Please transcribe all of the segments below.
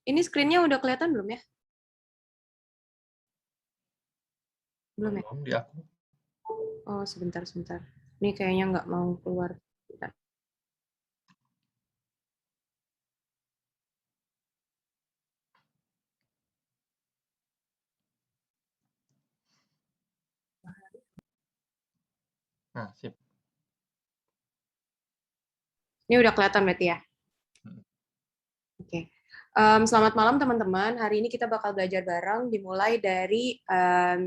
Ini screen-nya udah kelihatan belum ya? Belum ya? Belum di aku. Oh, sebentar. Ini kayaknya nggak mau keluar. Bentar. Nah, sip. Ini udah kelihatan berarti ya? Oke. Selamat malam teman-teman. Hari ini kita bakal belajar bareng dimulai dari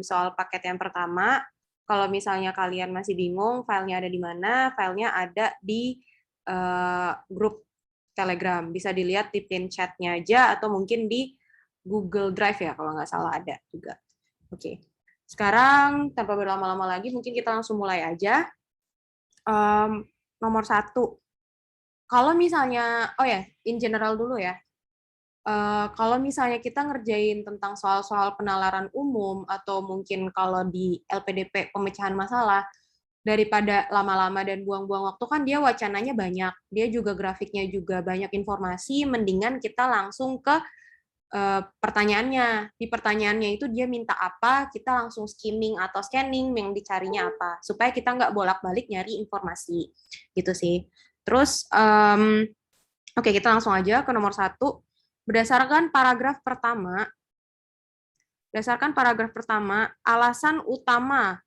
soal paket yang pertama. Kalau misalnya kalian masih bingung filenya ada di mana, filenya ada di grup Telegram. Bisa dilihat di pin chat-nya aja atau mungkin di Google Drive ya kalau nggak salah ada juga. Oke. Sekarang tanpa berlama-lama lagi mungkin kita langsung mulai aja. Nomor 1. Kalau misalnya, oh ya, in general dulu ya. Kalau misalnya kita ngerjain tentang soal-soal penalaran umum atau mungkin kalau di LPDP pemecahan masalah, daripada lama-lama dan buang-buang waktu kan dia wacananya banyak, dia juga grafiknya juga banyak informasi, mendingan kita langsung ke pertanyaannya. Di pertanyaannya itu dia minta apa, kita langsung skimming atau scanning yang dicarinya apa, supaya kita nggak bolak-balik nyari informasi, gitu sih. Terus, oke, kita langsung aja ke nomor 1. Berdasarkan paragraf pertama, alasan utama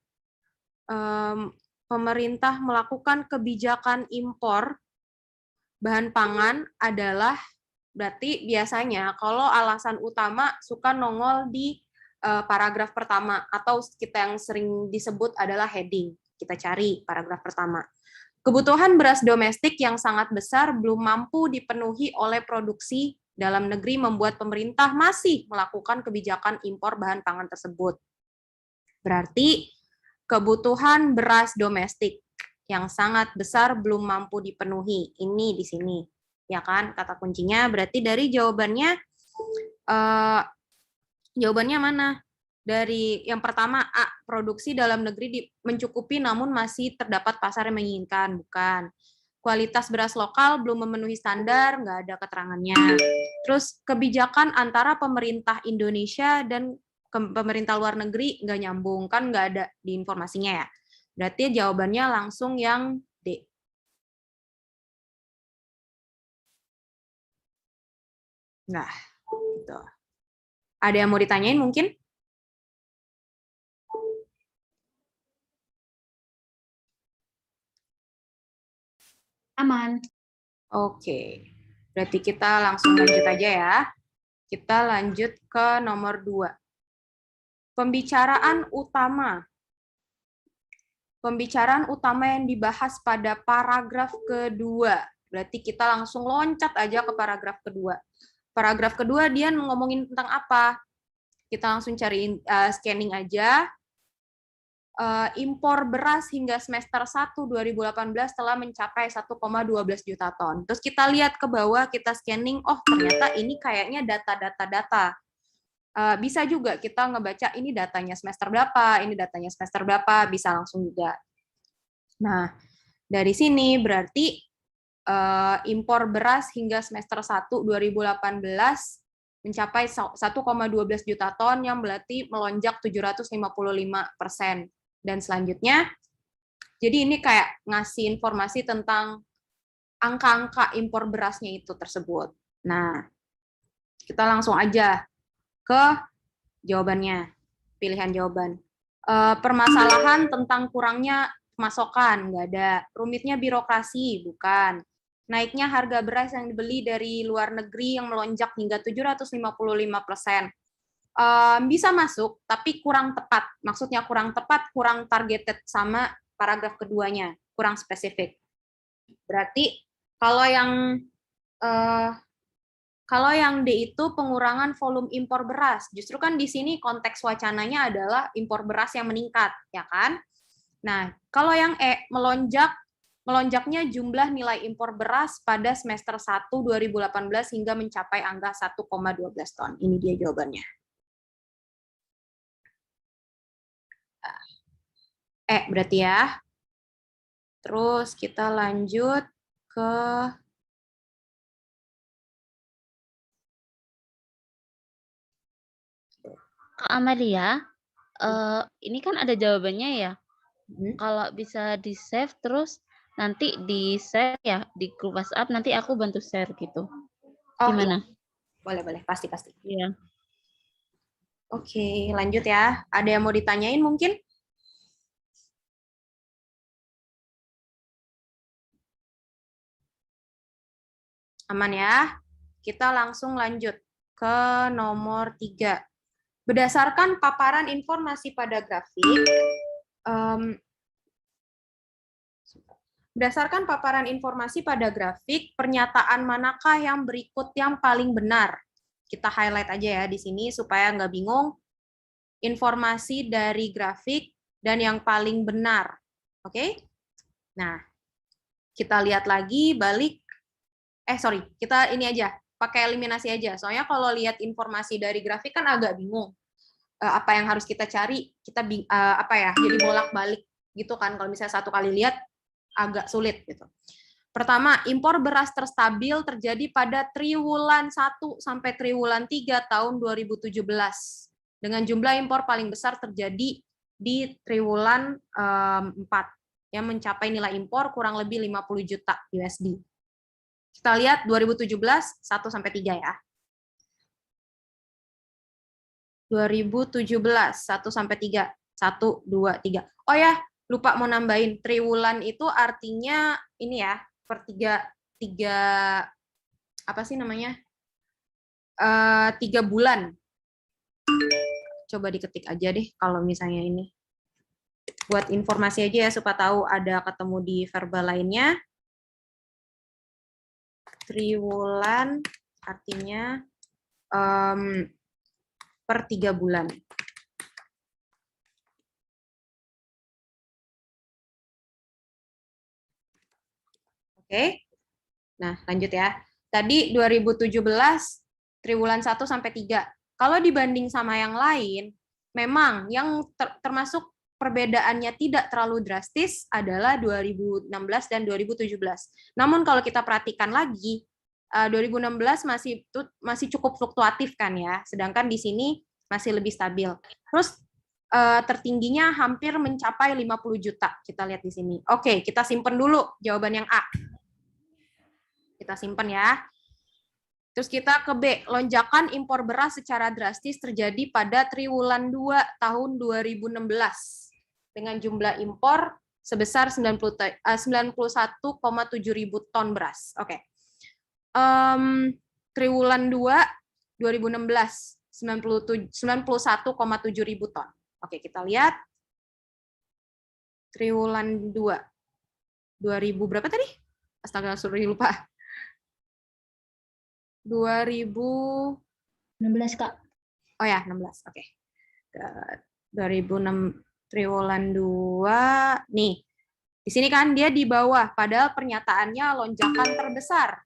pemerintah melakukan kebijakan impor bahan pangan adalah, berarti biasanya kalau alasan utama suka nongol di paragraf pertama, atau kita yang sering disebut adalah heading. Kita cari paragraf pertama. Kebutuhan beras domestik yang sangat besar belum mampu dipenuhi oleh produksi dalam negeri membuat pemerintah masih melakukan kebijakan impor bahan pangan tersebut. Berarti kebutuhan beras domestik yang sangat besar belum mampu dipenuhi. Ini di sini. Ya kan, kata kuncinya. Berarti dari jawabannya, jawabannya mana? Dari yang pertama, A, produksi dalam negeri mencukupi namun masih terdapat pasar yang menginginkan. Bukan. Kualitas beras lokal belum memenuhi standar, nggak ada keterangannya. Terus kebijakan antara pemerintah Indonesia dan pemerintah luar negeri nggak nyambung, kan nggak ada di informasinya ya. Berarti jawabannya langsung yang D. Nah, gitu. Ada yang mau ditanyain mungkin? Aman. Oke, berarti kita langsung lanjut aja ya. Kita lanjut ke nomor 2. Pembicaraan utama. Pembicaraan utama yang dibahas pada paragraf kedua. Berarti kita langsung loncat aja ke paragraf kedua. Paragraf kedua dia ngomongin tentang apa? Kita langsung cari scanning aja. Impor beras hingga semester 1 2018 telah mencapai 1,12 juta ton. Terus kita lihat ke bawah, kita scanning, oh ternyata ini kayaknya data. Bisa juga kita ngebaca ini datanya semester berapa, ini datanya semester berapa, bisa langsung juga. Nah, dari sini berarti impor beras hingga semester 1 2018 mencapai 1,12 juta ton yang berarti melonjak 755%. Dan selanjutnya, jadi ini kayak ngasih informasi tentang angka-angka impor berasnya itu tersebut. Nah, kita langsung aja ke jawabannya, pilihan jawaban. Permasalahan tentang kurangnya pasokan, nggak ada. Rumitnya birokrasi, bukan. Naiknya harga beras yang dibeli dari luar negeri yang melonjak hingga 755%. Bisa masuk, tapi kurang tepat. Maksudnya kurang tepat, kurang targeted sama paragraf keduanya, kurang spesifik. Berarti kalau yang D itu pengurangan volume impor beras. Justru kan di sini konteks wacananya adalah impor beras yang meningkat, ya kan? Nah, kalau yang E, melonjaknya jumlah nilai impor beras pada semester 1 2018 hingga mencapai angka 1,12 ton. Ini dia jawabannya. Berarti ya. Terus kita lanjut ke Kak Amalia, ini kan ada jawabannya ya. Hmm. Kalau bisa di-save terus nanti di-share ya di grup WhatsApp, nanti aku bantu share gitu. Oh iya, Gimana? boleh, pasti. Iya. Oke, lanjut ya. Ada yang mau ditanyain mungkin? Aman ya? Kita langsung lanjut ke nomor 3. Berdasarkan paparan informasi pada grafik, pernyataan manakah yang berikut yang paling benar? Kita highlight aja ya di sini supaya nggak bingung. Informasi dari grafik dan yang paling benar. Oke? Nah, kita lihat lagi, kita ini aja, pakai eliminasi aja. Soalnya kalau lihat informasi dari grafik kan agak bingung. Apa yang harus kita cari, kita jadi bolak-balik gitu kan. Kalau misalnya satu kali lihat agak sulit gitu. Pertama, impor beras terstabil terjadi pada triwulan 1 sampai triwulan 3 tahun 2017. Dengan jumlah impor paling besar terjadi di triwulan 4 yang mencapai nilai impor kurang lebih 50 juta USD. Kita lihat 2017 1 sampai 3 ya. 2017 1 sampai 3. 1 2 3. Oh ya, lupa mau nambahin. Triwulan itu artinya ini ya, per 3 apa sih namanya? 3 bulan. Coba diketik aja deh kalau misalnya ini. Buat informasi aja ya supaya tahu ada ketemu di verbal lainnya. Triwulan artinya per 3 bulan. Oke. Nah, lanjut ya. Tadi 2017 triwulan 1 sampai 3. Kalau dibanding sama yang lain, memang yang termasuk perbedaannya tidak terlalu drastis adalah 2016 dan 2017. Namun kalau kita perhatikan lagi, 2016 masih cukup fluktuatif kan ya, sedangkan di sini masih lebih stabil. Terus tertingginya hampir mencapai 50 juta. Kita lihat di sini. Oke, kita simpen dulu jawaban yang A. Kita simpen ya. Terus kita ke B, lonjakan impor beras secara drastis terjadi pada triwulan 2 tahun 2016 dengan jumlah impor sebesar 91,7 ribu ton beras. Oke. Triwulan 2 2016 91,7 ribu ton. Oke, kita lihat. Triwulan 2 2000 berapa tadi? Astaga, sorry lupa. 2016, Kak. Oh ya, 16. Oke. 2006 triwulan 2. Nih. Di sini kan dia di bawah, padahal pernyataannya lonjakan terbesar.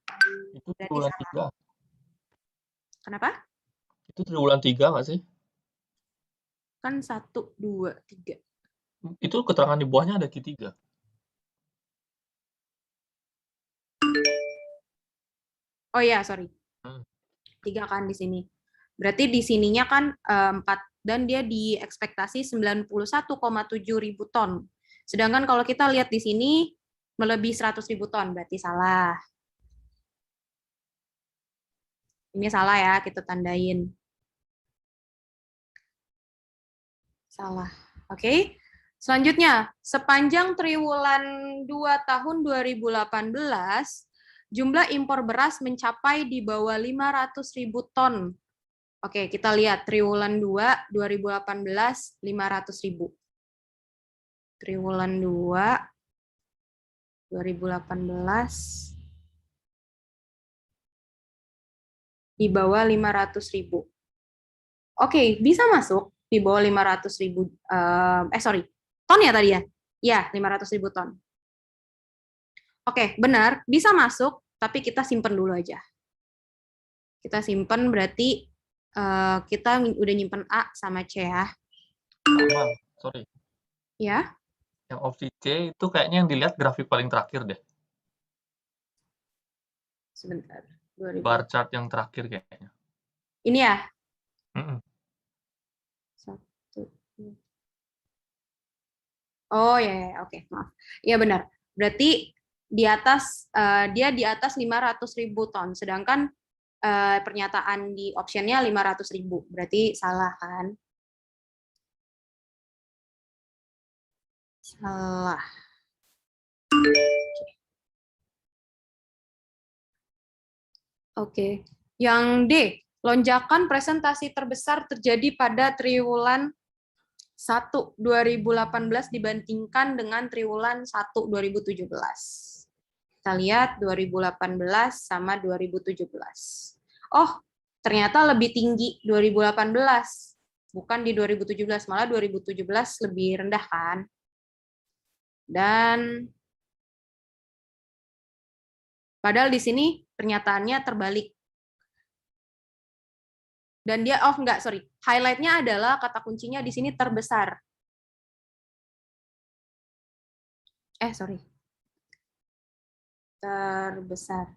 Itu triwulan 3. Kenapa? Itu triwulan 3 nggak sih? Kan 1, 2, 3. Itu keterangan di bawahnya ada Q3. Oh iya, sorry. 3 kan di sini. Berarti di sininya kan 4 dan dia di ekspektasi 91,7 ribu ton. Sedangkan kalau kita lihat di sini melebihi 100 ribu ton, berarti salah. Ini salah ya, kita tandain. Salah. Oke. Selanjutnya, sepanjang triwulan 2 tahun 2018, jumlah impor beras mencapai di bawah 500 ribu ton. Oke, kita lihat triwulan 2 2018 500 ribu. Triwulan 2 2018 di bawah 500 ribu. Oke, bisa masuk di bawah 500 ribu. Ton ya tadi ya? Ya, 500 ribu ton. Oke, benar, bisa masuk, tapi kita simpen dulu aja. Kita simpen berarti kita udah nyimpen A sama C ya. Sama, sorry. Ya. Yang opsi C itu kayaknya yang dilihat grafik paling terakhir deh. Sebentar. Bar chart yang terakhir kayaknya. Ini ya? Oh ya, oke, maaf. Iya benar. Berarti di atas dia di atas 500.000 ton, sedangkan pernyataan di optionnya 500.000. Berarti salah kan? Salah. Oke. Yang D, lonjakan presentasi terbesar terjadi pada triwulan 1 2018 dibandingkan dengan triwulan 1 2017. Kita lihat 2018 sama 2017. Oh, ternyata lebih tinggi 2018. Bukan di 2017, malah 2017 lebih rendah kan? Dan padahal di sini pernyataannya terbalik. Dan dia, oh enggak, sorry. Highlight-nya adalah kata kuncinya di sini terbesar. Sorry. Terbesar.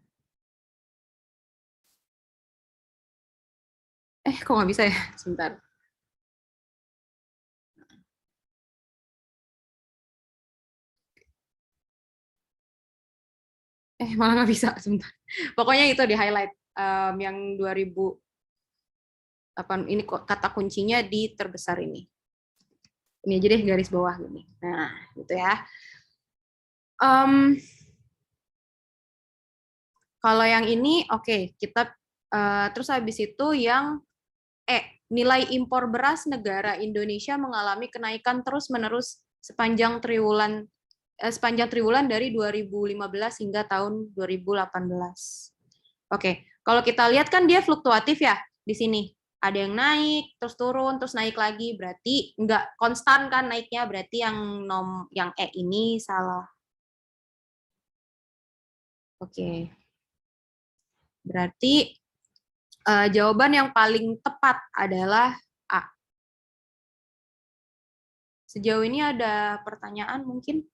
Kok nggak bisa ya? Sebentar. Malah nggak bisa, sebentar. Pokoknya itu di highlight. Yang 2000, ini kata kuncinya di terbesar ini. Ini aja deh garis bawah gini. Nah, gitu ya. Kalau yang ini, oke, kita terus habis itu yang nilai impor beras negara Indonesia mengalami kenaikan terus-menerus sepanjang triwulan dari 2015 hingga tahun 2018. Oke, kalau kita lihat kan dia fluktuatif ya di sini. Ada yang naik, terus turun, terus naik lagi. Berarti nggak konstan kan naiknya, berarti yang ini salah. Oke. Berarti jawaban yang paling tepat adalah A. Sejauh ini ada pertanyaan mungkin?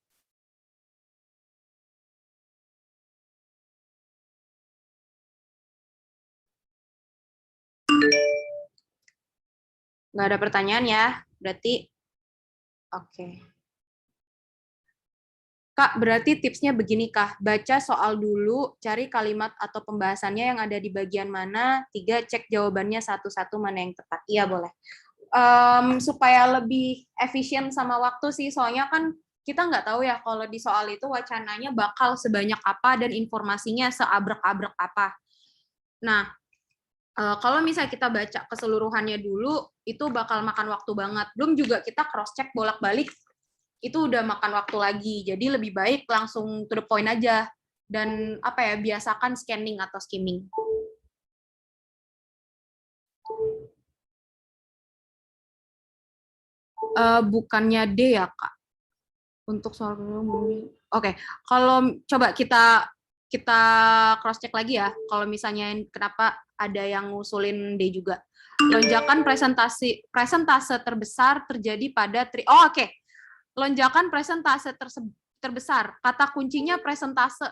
Nggak ada pertanyaan ya, berarti oke. Kak, berarti tipsnya begini Kak, baca soal dulu, cari kalimat atau pembahasannya yang ada di bagian mana, 3, cek jawabannya satu-satu mana yang tepat. Iya, boleh. Supaya lebih efisien sama waktu sih, soalnya kan kita nggak tahu ya kalau di soal itu wacananya bakal sebanyak apa dan informasinya seabrek-abrek apa. Nah, kalau misalnya kita baca keseluruhannya dulu, itu bakal makan waktu banget. Belum juga kita cross-check bolak-balik, itu udah makan waktu lagi. Jadi lebih baik langsung to the point aja. Dan biasakan scanning atau skimming. Bukannya D ya, Kak? Untuk soal oke, kalau coba kita cross check lagi ya. Kalau misalnya kenapa ada yang ngusulin D juga. Lonjakan presentase terbesar terjadi pada oke. Lonjakan presentase terbesar. Kata kuncinya presentase.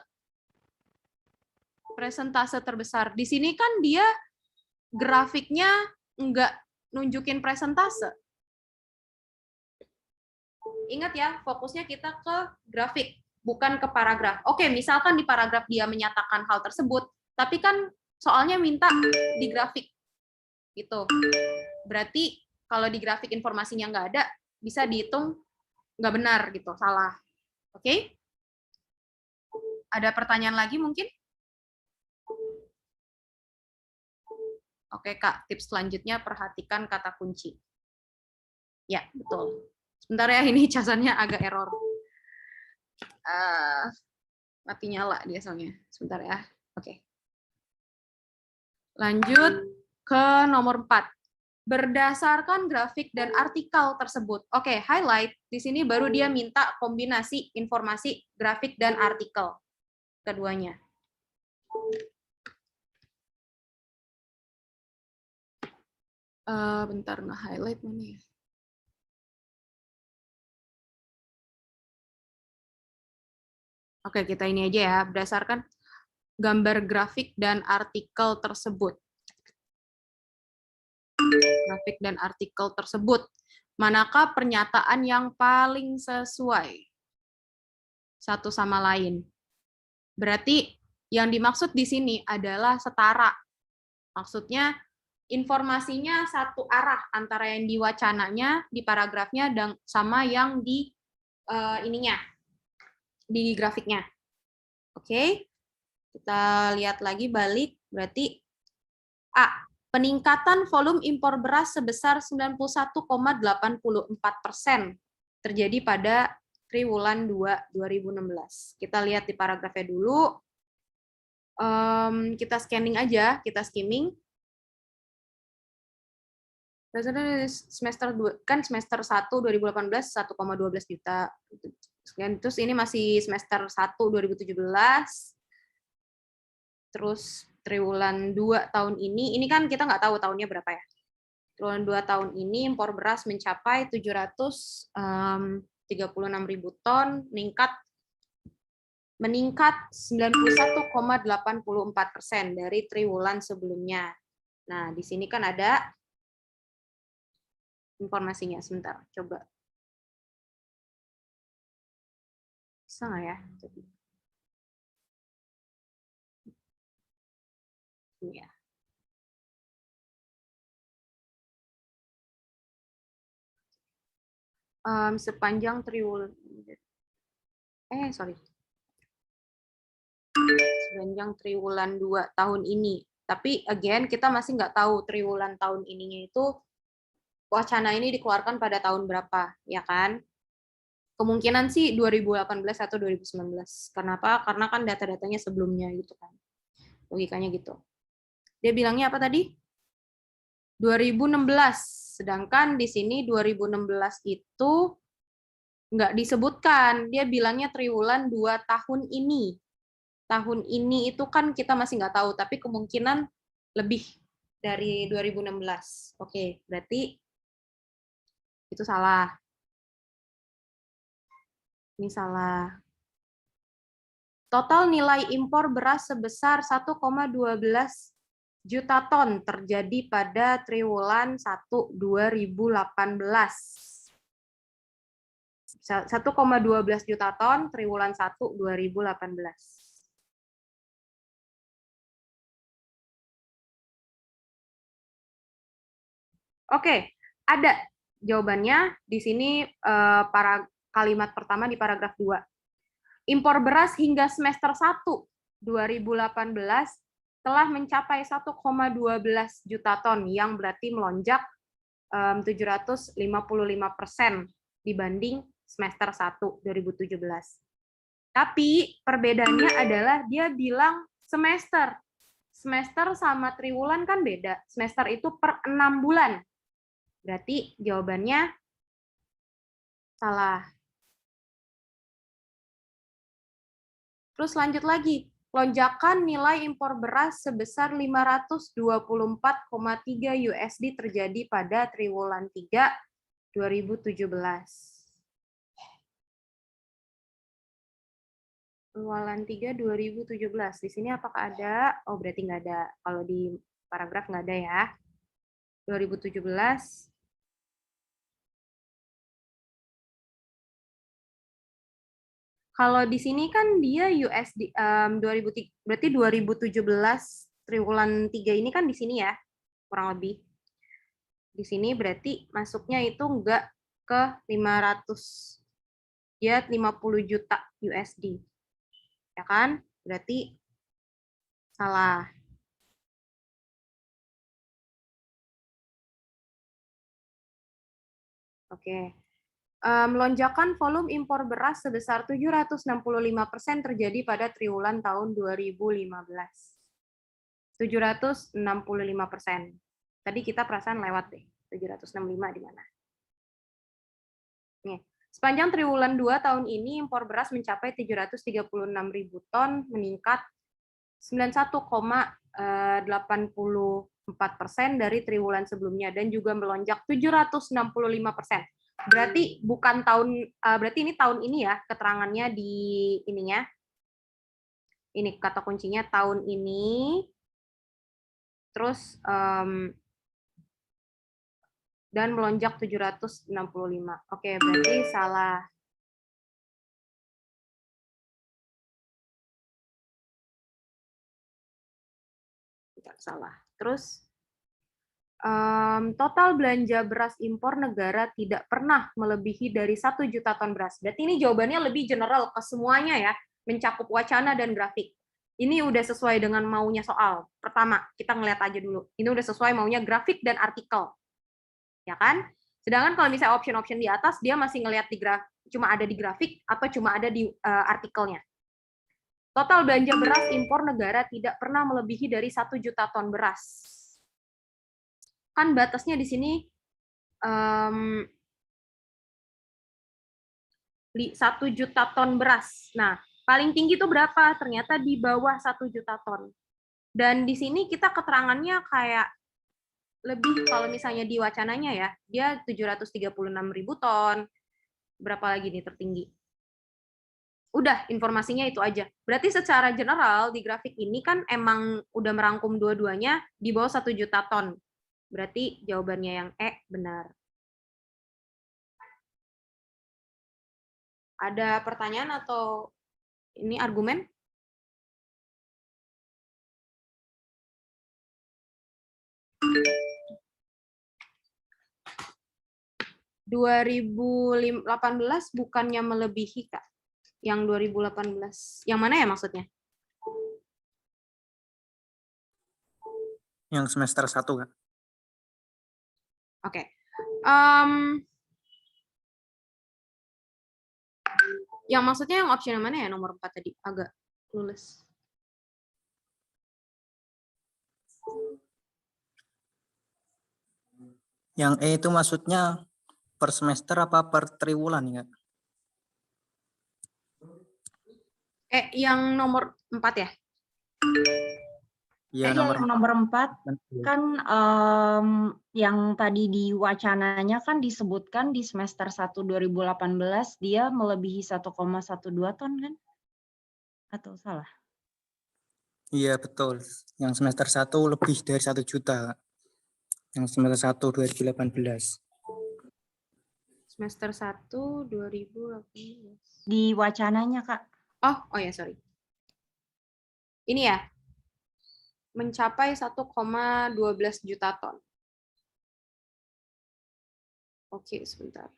Presentase terbesar. Di sini kan dia grafiknya nggak nunjukin presentase. Ingat ya, fokusnya kita ke grafik, bukan ke paragraf. Oke, misalkan di paragraf dia menyatakan hal tersebut, tapi kan soalnya minta di grafik. Gitu. Berarti kalau di grafik informasinya nggak ada, bisa dihitung nggak benar gitu, salah. Oke? Ada pertanyaan lagi mungkin? Oke, Kak. Tips selanjutnya perhatikan kata kunci. Ya, betul. Sebentar ya, ini casannya agak error. Mati nyala dia soalnya. Sebentar ya. Oke. Lanjut ke nomor 4. Berdasarkan grafik dan artikel tersebut. Oke, highlight. Di sini baru dia minta kombinasi informasi grafik dan artikel. Keduanya. Bentar, nge-highlight mana ya? Oke, kita ini aja ya. Berdasarkan gambar grafik dan artikel tersebut. Grafik dan artikel tersebut. Manakah pernyataan yang paling sesuai satu sama lain? Berarti yang dimaksud di sini adalah setara. Maksudnya informasinya satu arah antara yang di wacananya, di paragrafnya, dan sama yang di ininya, di grafiknya. Oke, kita lihat lagi balik. Berarti A. Peningkatan volume impor beras sebesar 91,84% terjadi pada triwulan 2 2016. Kita lihat di paragrafnya dulu. Kita scanning aja, kita skimming. Semester 2, kan semester 1 2018 1,12 juta. Terus ini masih semester 1 2017. Terus triwulan 2 tahun ini kan kita nggak tahu tahunnya berapa ya. Triwulan 2 tahun ini impor beras mencapai 736.000 ton, meningkat 91,84% dari triwulan sebelumnya. Nah, di sini kan ada informasinya. Sebentar, coba. Bisa nggak ya? Ini ya. Sepanjang triwulan sepanjang triwulan 2 tahun ini. Tapi again kita masih nggak tahu triwulan tahun ininya itu wacana ini dikeluarkan pada tahun berapa, ya kan? Kemungkinan sih 2018 atau 2019. Kenapa? Karena kan data-datanya sebelumnya gitu kan. Logikanya gitu. Dia bilangnya apa tadi? 2016. Sedangkan di sini 2016 itu nggak disebutkan. Dia bilangnya triwulan 2 tahun ini. Tahun ini itu kan kita masih nggak tahu, tapi kemungkinan lebih dari 2016. Oke, berarti itu salah. Ini salah. Total nilai impor beras sebesar 1,12 juta ton terjadi pada triwulan 1 2018. 1,12 juta ton triwulan 1 2018. Oke, ada jawabannya di sini para kalimat pertama di paragraf 2. Impor beras hingga semester 1 2018 telah mencapai 1,12 juta ton yang berarti melonjak 755% dibanding semester 1 2017. Tapi perbedaannya adalah dia bilang semester. Semester sama triwulan kan beda. Semester itu per 6 bulan. Berarti jawabannya salah. Terus lanjut lagi. Lonjakan nilai impor beras sebesar 524,3 USD terjadi pada triwulan 3 2017. Triwulan 3 2017. Di sini apakah ada? Oh, berarti nggak ada. Kalau di paragraf nggak ada ya. 2017. Kalau di sini kan dia USD 2003, berarti 2017 triwulan 3 ini kan di sini ya, kurang lebih. Di sini berarti masuknya itu enggak ke 500, ya 50 juta USD. Ya kan? Berarti salah. Oke. Lonjakan volume impor beras sebesar 765% terjadi pada triwulan tahun 2015. 765%. Tadi kita perasaan lewat deh. 765 di mana? Nih, sepanjang triwulan 2 tahun ini impor beras mencapai 736.000 ton, meningkat 91,84% dari triwulan sebelumnya dan juga melonjak 765%. Berarti bukan berarti ini tahun ini ya, keterangannya di ininya. Ini kata kuncinya tahun ini. Terus dan melonjak 765. Oke, berarti salah. Tidak salah. Terus total belanja beras impor negara tidak pernah melebihi dari 1 juta ton beras. Berarti ini jawabannya lebih general ke semuanya ya, mencakup wacana dan grafik. Ini udah sesuai dengan maunya soal. Pertama, kita ngeliat aja dulu. Ini udah sesuai maunya grafik dan artikel. Ya kan? Sedangkan kalau misalnya option-option di atas, dia masih ngeliat di cuma ada di grafik atau cuma ada di artikelnya. Total belanja beras impor negara tidak pernah melebihi dari 1 juta ton beras. Kan batasnya di sini 1 juta ton beras. Nah, paling tinggi itu berapa? Ternyata di bawah 1 juta ton. Dan di sini kita keterangannya kayak lebih, kalau misalnya di wacananya ya, dia 736.000 ton. Berapa lagi nih tertinggi? Udah, informasinya itu aja. Berarti secara general di grafik ini kan emang udah merangkum dua-duanya di bawah 1 juta ton. Berarti jawabannya yang E benar. Ada pertanyaan atau ini argumen? ...2018 bukannya melebihi, Kak. Yang 2018. Yang mana ya maksudnya? Yang semester 1, Kak. Oke. Yang maksudnya yang option yang mana ya, nomor 4 tadi? Agak lulus. Yang E itu maksudnya per semester apa per triwulan ya? Yang nomor 4 ya? Iya, Yang nomor 4 kan yang tadi di wacananya kan disebutkan di semester 1 2018 dia melebihi 1,12 ton kan? Atau salah? Iya, betul. Yang semester 1 lebih dari 1 juta. Yang semester 1 2018. Semester 1 2018. Di wacananya, Kak. Oh ya, sorry. Ini ya. Mencapai 1,12 juta ton. Oke, sebentar.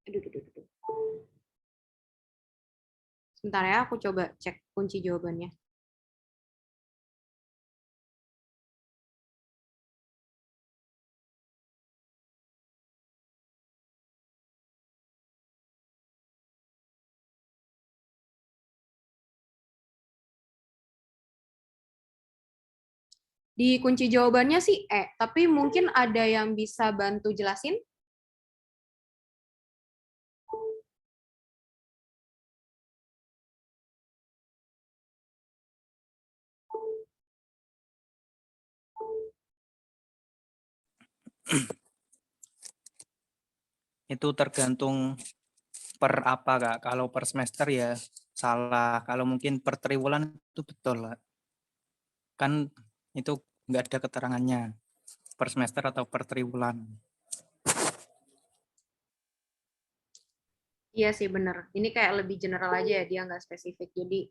Aduh. Sebentar ya, aku coba cek kunci jawabannya. Di kunci jawabannya sih tapi mungkin ada yang bisa bantu jelasin? Itu tergantung per apa, Kak. Kalau per semester ya salah. Kalau mungkin per triwulan itu betul, Kak. Kan itu nggak ada keterangannya per semester atau per triwulan. Iya sih, bener. Ini kayak lebih general aja ya, dia nggak spesifik. Jadi,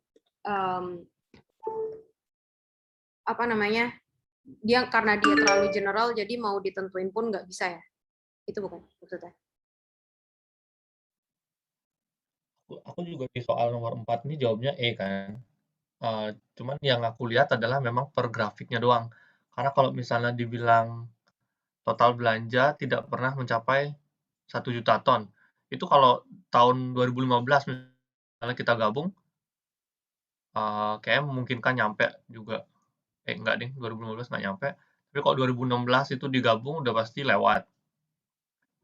apa namanya, dia karena dia terlalu general, jadi mau ditentuin pun nggak bisa ya. Itu bukan maksudnya. Aku juga di soal nomor 4 ini jawabnya E kan. Cuman yang aku lihat adalah memang per grafiknya doang. Karena kalau misalnya dibilang total belanja tidak pernah mencapai 1 juta ton. Itu kalau tahun 2015 misalnya kita gabung, kayaknya memungkinkan nyampe juga. Enggak deh, 2015 nggak nyampe. Tapi kalau 2016 itu digabung udah pasti lewat.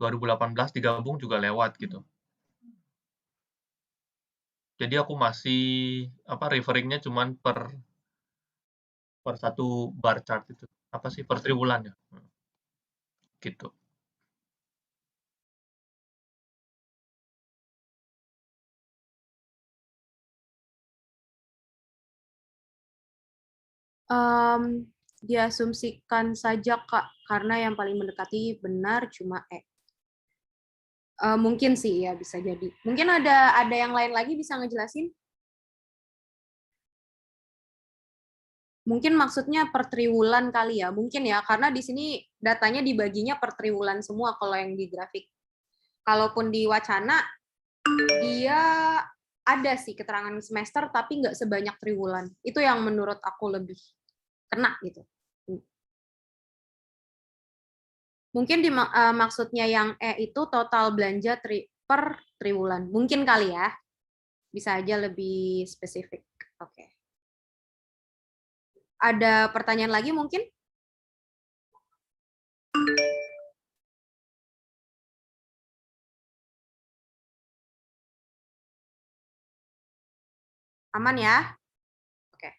2018 digabung juga lewat gitu. Jadi aku masih referringnya cuman per satu bar chart itu. Apa sih per triwulan ya? Gitu. Diasumsikan saja, Kak, karena yang paling mendekati benar cuma E. Mungkin sih ya, bisa jadi. Mungkin ada yang lain lagi bisa ngejelasin? Mungkin maksudnya per triwulan kali ya, mungkin ya, karena di sini datanya dibaginya per triwulan semua kalau yang di grafik. Kalaupun di wacana, dia ada sih keterangan semester, tapi nggak sebanyak triwulan. Itu yang menurut aku lebih kena gitu. Mungkin maksudnya yang E itu total belanja per triwulan. Mungkin kali ya, bisa aja lebih spesifik. Oke. Ada pertanyaan lagi mungkin? Aman ya? Oke.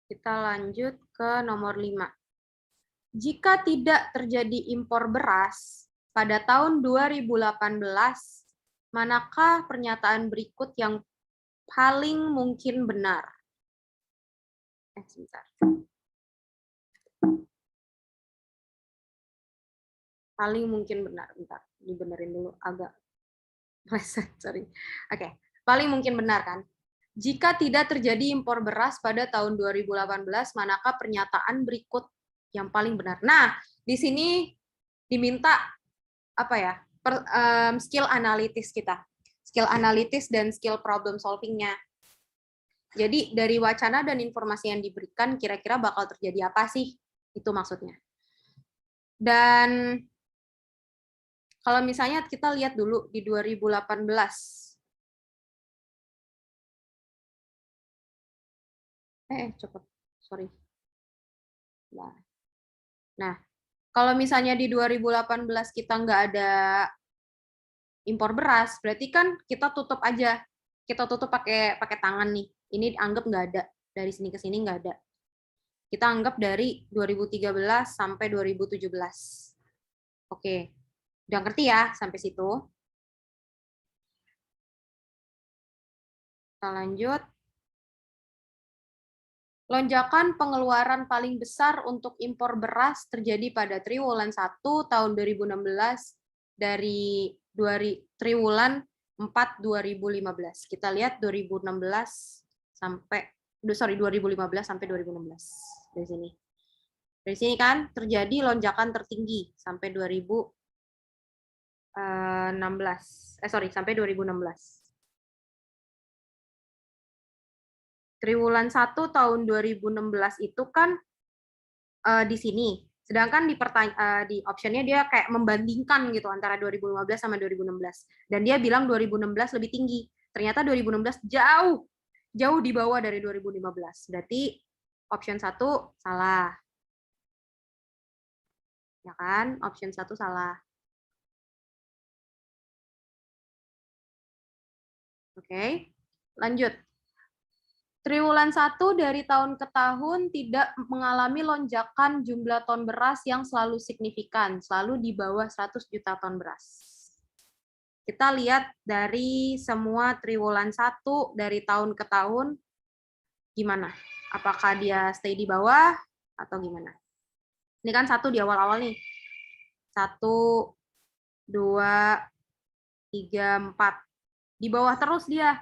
Kita lanjut ke nomor 5. Jika tidak terjadi impor beras pada tahun 2018, manakah pernyataan berikut yang paling mungkin benar? Sebentar. Paling mungkin benar. Bentar, dibenerin dulu agak meleset, sorry. Oke, paling mungkin benar kan? Jika tidak terjadi impor beras pada tahun 2018, manakah pernyataan berikut yang paling benar? Nah, di sini diminta apa ya? Skill analitis kita. Skill analitis dan skill problem solving-nya. Jadi dari wacana dan informasi yang diberikan kira-kira bakal terjadi apa sih? Itu maksudnya. Dan kalau misalnya kita lihat dulu di 2018. Cepet. Sorry. Nah, kalau misalnya di 2018 kita nggak ada impor beras, berarti kan kita tutup aja. Kita tutup pakai tangan nih. Ini anggap nggak ada. Dari sini ke sini nggak ada. Kita anggap dari 2013 sampai 2017. Oke. Udah ngerti ya sampai situ? Kita lanjut. Lonjakan pengeluaran paling besar untuk impor beras terjadi pada triwulan 1 tahun 2016 dari triwulan 4 2015. Kita lihat 2015 sampai 2015 sampai 2016 dari sini. Dari sini kan terjadi lonjakan tertinggi sampai 2016. Sampai 2016. Triwulan 1 tahun 2016 itu kan di sini. Sedangkan di optionnya dia kayak membandingkan gitu antara 2015 sama 2016. Dan dia bilang 2016 lebih tinggi. Ternyata 2016 jauh di bawah dari 2015. Berarti option 1 salah. Ya kan? Option 1 salah. Oke. Lanjut. Triwulan 1 dari tahun ke tahun tidak mengalami lonjakan jumlah ton beras yang selalu signifikan, selalu di bawah 100 juta ton beras. Kita lihat dari semua triwulan 1 dari tahun ke tahun, gimana? Apakah dia stay di bawah atau gimana? Ini kan 1 di awal-awal nih. 1, 2, 3, 4. Di bawah terus dia.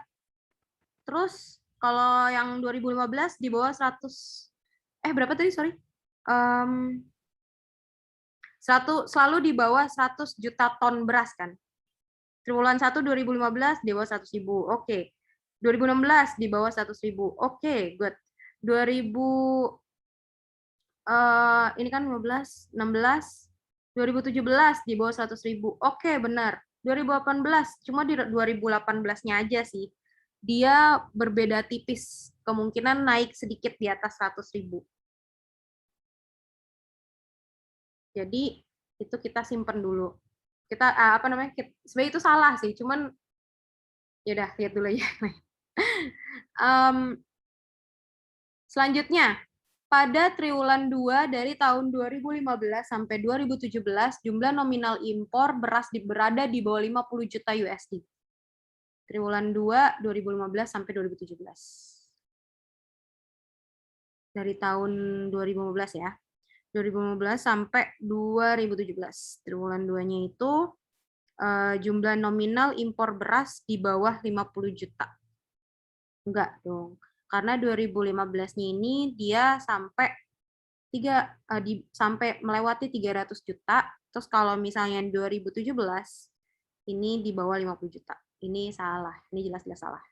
Terus kalau yang 2015 di bawah 100, berapa tadi, sorry? 100, selalu di bawah 100 juta ton beras kan? Triwulan 1 2015 di bawah 100.000, oke. 2016 di bawah 100.000, oke, good. 2000, ini kan 15, 16, 2017 di bawah 100.000, oke, benar. 2018, cuma di 2018-nya aja sih. Dia berbeda tipis, kemungkinan naik sedikit di atas 100.000. Jadi itu kita simpen dulu. Kita sebenarnya itu salah sih, cuman ya udah lihat dulu ya. Selanjutnya, pada triwulan 2 dari tahun 2015 sampai 2017 jumlah nominal impor beras berada di bawah 50 juta USD. Triwulan 2 2015 sampai 2017. Dari tahun 2015 ya. 2015 sampai 2017. Triwulan 2-nya itu jumlah nominal impor beras di bawah 50 juta. Enggak dong. Karena 2015-nya ini dia sampai sampai melewati 300 juta. Terus kalau misalnya 2017 ini di bawah 50 juta. Ini salah. Ini jelas-jelas salah.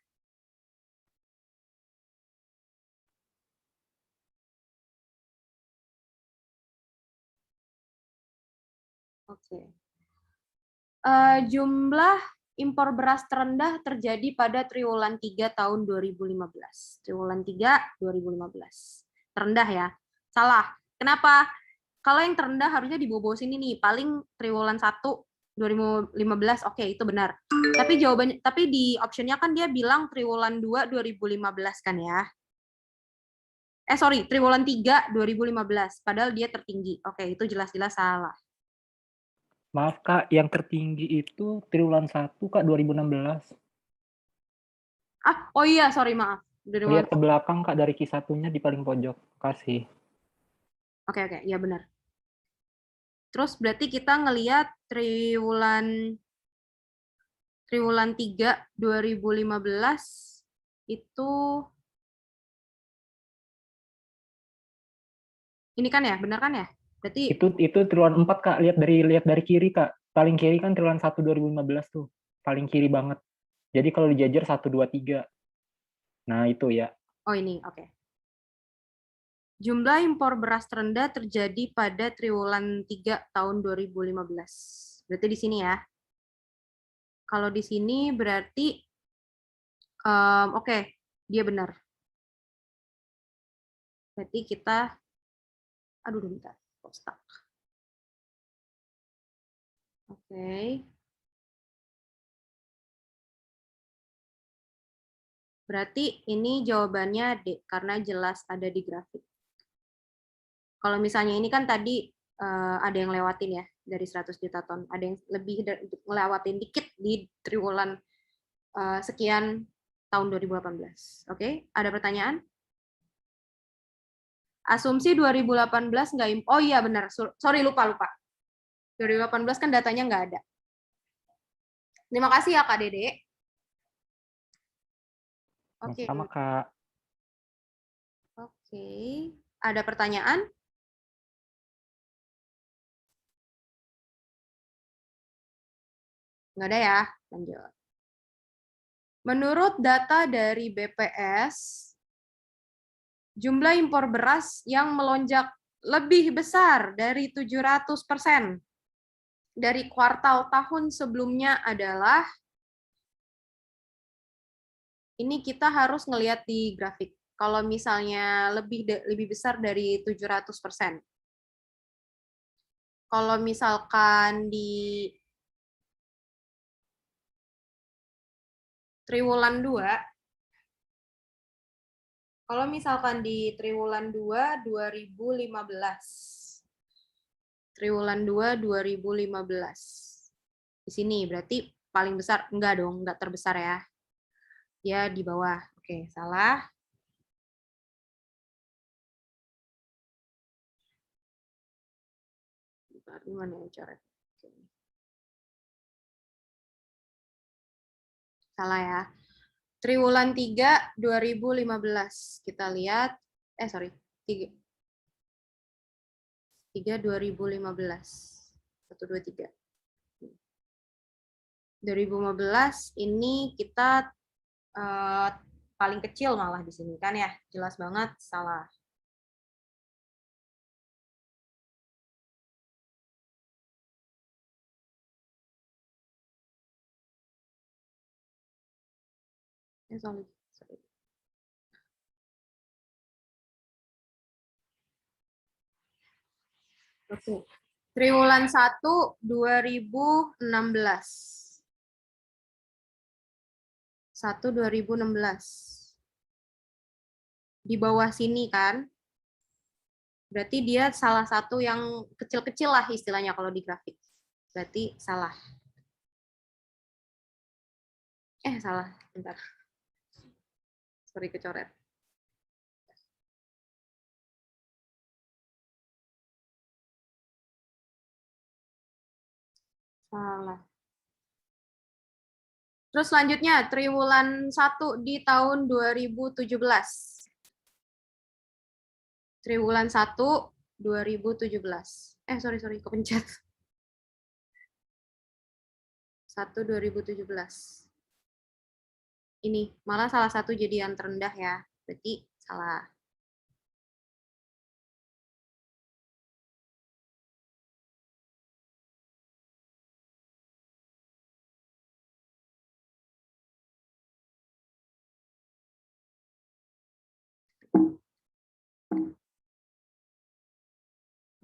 Oke. Jumlah impor beras terendah terjadi pada triwulan 3 tahun 2015. Triwulan 3 2015. Terendah ya. Salah. Kenapa? Kalau yang terendah harusnya di bawah sini nih, paling triwulan 1 2015. Oke, itu benar. Tapi jawabannya di optionnya kan dia bilang triwulan 2 2015 kan ya. Sorry, triwulan 3 2015, padahal dia tertinggi. Oke, itu jelas-jelas salah. Maaf Kak, yang tertinggi itu triwulan 1 Kak 2016. Oh iya, sorry maaf. Lihat ke belakang Kak, dari Q1-nya di paling pojok. Kasih. Oke, ya benar. Terus berarti kita ngelihat triwulan 3 2015 itu ini kan ya, benar kan ya? Berarti itu triwulan 4 Kak, lihat dari kiri Kak. Paling kiri kan triwulan 1 2015 tuh. Paling kiri banget. Jadi kalau dijajar 1 2 3. Nah, itu ya. Oh ini, oke. Jumlah impor beras terendah terjadi pada triwulan 3 tahun 2015. Berarti di sini ya. Kalau di sini berarti oke, dia benar. Berarti kita bentar, kok stuck. Oke. Berarti ini jawabannya D, karena jelas ada di grafik. Kalau misalnya ini kan tadi ada yang lewatin ya, dari 100 juta ton. Ada yang lebih ngelewatin dikit di triwulan sekian tahun 2018. Oke, ada pertanyaan? Asumsi 2018 nggak impor. Oh iya benar, sorry lupa. 2018 kan datanya nggak ada. Terima kasih ya Kak Dede. Oke. Sama Kak. Oke, ada pertanyaan? Nggak ada ya, lanjut. Menurut data dari BPS, jumlah impor beras yang melonjak lebih besar dari 700% dari kuartal tahun sebelumnya adalah, ini kita harus ngelihat di grafik. Kalau misalnya lebih besar dari 700%. Kalau misalkan di triwulan 2, kalau misalkan di triwulan 2 2015. Triwulan 2 2015. Di sini berarti paling besar, enggak dong, enggak terbesar ya. Dia di bawah. Oke, salah. Gimana ya coret? Salah ya. Triwulan 3 2015. Kita lihat, 3 2015. 1 2 3. 2015 ini kita paling kecil malah di sini kan ya. Jelas banget salah. Sorry. Oke. Triwulan 1 2016. 1 2016. Di bawah sini kan. Berarti dia salah satu yang kecil-kecil lah istilahnya kalau di grafik. Berarti salah. Salah. Bentar. Sorry kecoret. Salah. Terus selanjutnya, triwulan 1 di tahun 2017. Triwulan 1, 2017. Sorry, kepencet. 1, 2017. Ini, malah salah satu jadi yang terendah ya. Berarti salah.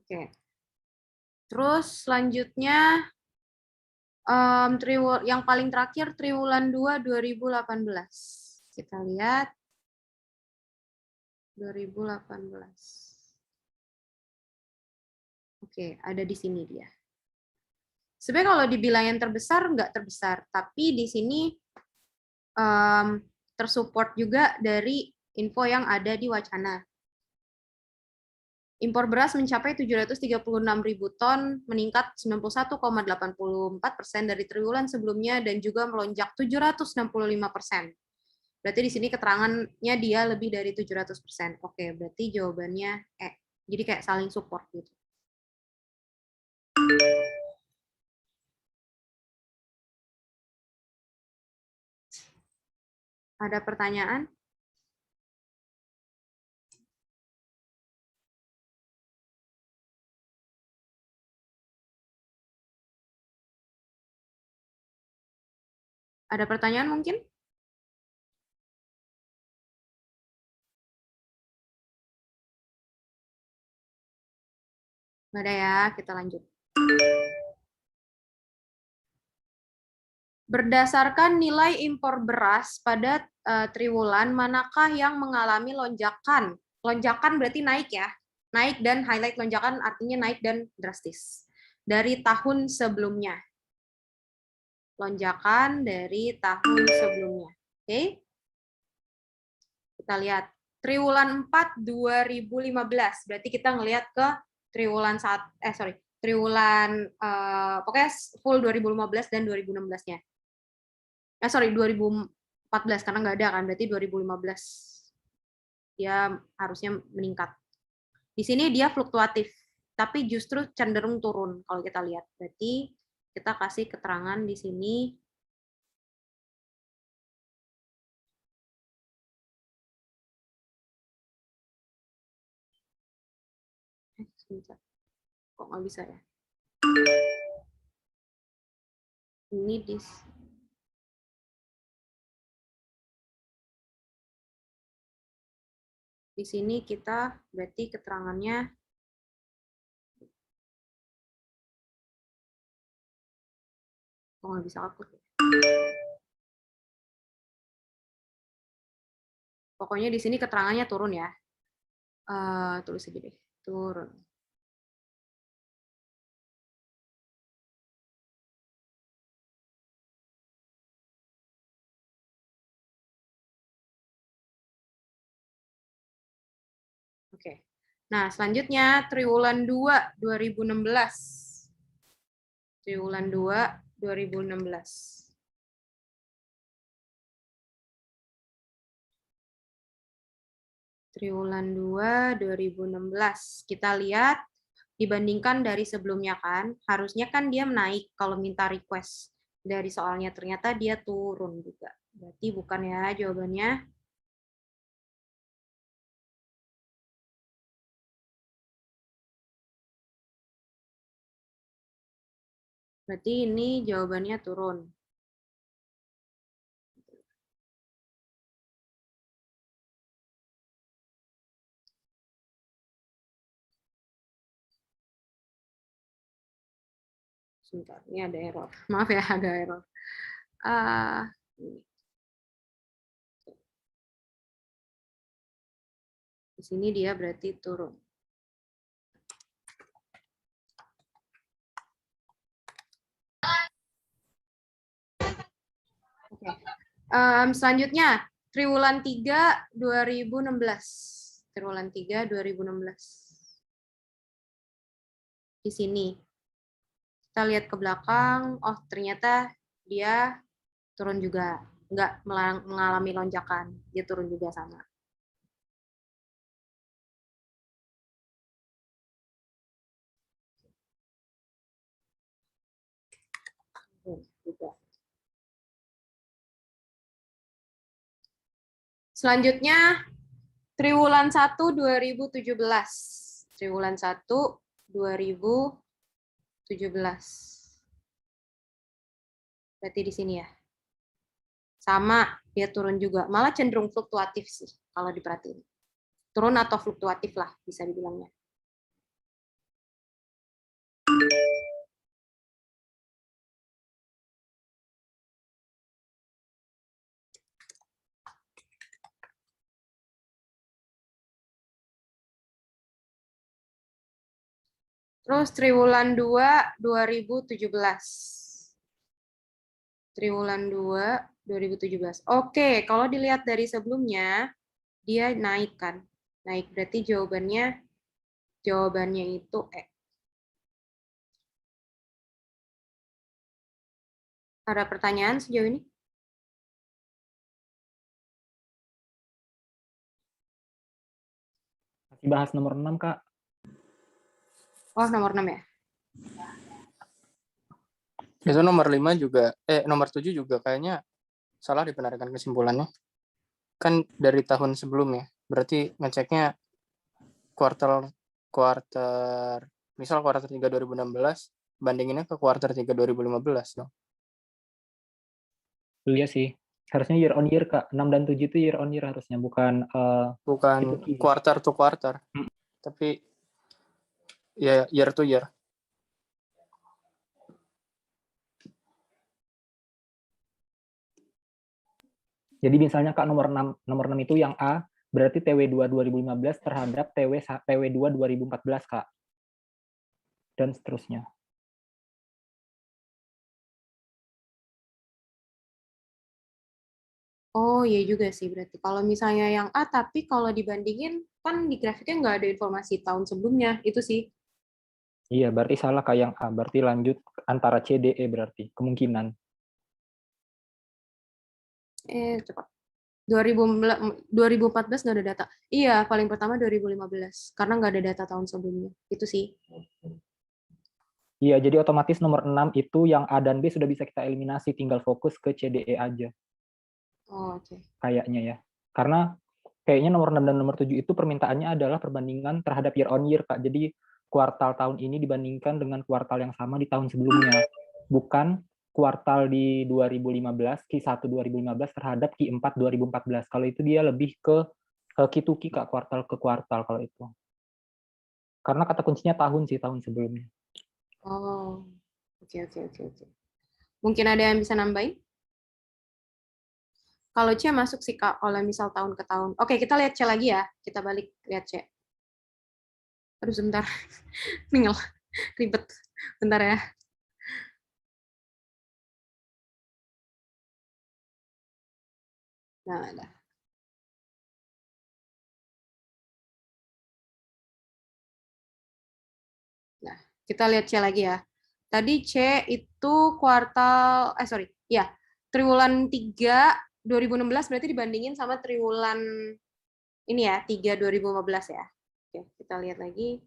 Oke. Terus selanjutnya yang paling terakhir triwulan 2 2018. Kita lihat 2018. Oke, ada di sini dia. Sebenarnya kalau dibilang yang terbesar nggak terbesar, tapi di sini tersupport juga dari info yang ada di Wacana. Impor beras mencapai 736.000 ton, meningkat 91,84% dari triwulan sebelumnya dan juga melonjak 765%. Berarti di sini keterangannya dia lebih dari 700%. Oke, berarti jawabannya jadi kayak saling support gitu. Ada pertanyaan? Ada pertanyaan mungkin? Nggak ada ya, kita lanjut. Berdasarkan nilai impor beras pada triwulan, manakah yang mengalami lonjakan? Lonjakan berarti naik ya. Naik dan highlight lonjakan artinya naik dan drastis. Dari tahun sebelumnya. Lonjakan dari tahun sebelumnya. Oke. Kita lihat. Triwulan 4 2015. Berarti kita ngelihat ke triwulan triwulan pokoknya full 2015 dan 2016-nya. 2014 karena nggak ada kan, berarti 2015 dia harusnya meningkat. Di sini dia fluktuatif, tapi justru cenderung turun kalau kita lihat. Berarti kita kasih keterangan di sini. Sebentar. Kok nggak bisa ya? Ini di sini kita berarti keterangannya kok nggak bisa upload ya? Pokoknya di sini keterangannya turun ya. Tulis aja deh, turun. Oke. Nah, selanjutnya triwulan 2 2016. Triwulan 2 2016. Triwulan 2 2016. Kita lihat dibandingkan dari sebelumnya kan, harusnya kan dia naik kalau minta request. Dari soalnya ternyata dia turun juga. Berarti bukan ya jawabannya. Berarti ini jawabannya turun. Sebentar, ini ada error. Maaf ya, ada error. Di sini dia berarti turun. Oke. Selanjutnya, triwulan 3 2016. Triwulan 3 2016. Di sini. Kita lihat ke belakang, oh ternyata dia turun juga. Nggak mengalami lonjakan, dia turun juga sama. Juga. Selanjutnya, triwulan 1 2017. Triwulan 1 2017. Berarti di sini ya. Sama, dia turun juga. Malah cenderung fluktuatif sih, kalau diperhatiin. Turun atau fluktuatif lah, bisa dibilangnya. Terus triwulan 2 2017. Triwulan 2 2017. Oke, kalau dilihat dari sebelumnya dia naik kan. Naik berarti jawabannya itu E. Ada pertanyaan sejauh ini? Masih bahas nomor 6, Kak. Oh, nomor 6 ya. Itu nomor 5 juga, nomor 7 juga kayaknya salah dibenarkan kesimpulannya. Kan dari tahun sebelumnya. Berarti ngeceknya kuartal misal kuartal 3 2016 bandinginnya ke kuartal 3 2015 dong. Iya sih. Harusnya year on year, Kak. 6 dan 7 itu year on year harusnya, bukan Kuartal to kuartal. Tapi ya year to year. Jadi misalnya Kak nomor 6 itu yang A berarti TW2 2015 terhadap TW2 2014, Kak. Dan seterusnya. Oh iya juga sih berarti. Kalau misalnya yang A, tapi kalau dibandingin, kan di grafiknya nggak ada informasi tahun sebelumnya. Itu sih. Iya, berarti salah Kak yang A. Berarti lanjut antara C, D, E berarti. Kemungkinan. Cepat. 2014 nggak ada data. Iya, paling pertama 2015. Karena nggak ada data tahun sebelumnya. Itu sih. Iya, jadi otomatis nomor 6 itu yang A dan B sudah bisa kita eliminasi. Tinggal fokus ke C, D, E aja. Oh, oke. Kayaknya ya. Karena kayaknya nomor 6 dan nomor 7 itu permintaannya adalah perbandingan terhadap year on year, Kak. Jadi kuartal tahun ini dibandingkan dengan kuartal yang sama di tahun sebelumnya. Bukan kuartal di 2015, Q1 2015 terhadap Q4 2014. Kalau itu dia lebih ke Q2Q, Kak, kuartal ke kuartal kalau itu. Karena kata kuncinya tahun sih, tahun sebelumnya. Oh, oke. Mungkin ada yang bisa nambahin? Kalau C masuk sih, Kak, kalau misal tahun ke tahun. Oke, kita lihat C lagi ya. Kita balik lihat C. Aduh, sebentar. Ninggal. Ribet. Bentar ya. Nah, ada. Nah, kita lihat C lagi ya. Tadi C itu kuartal, triwulan 3 2016 berarti dibandingin sama triwulan ini ya, 3 2015 ya. Oke, kita lihat lagi.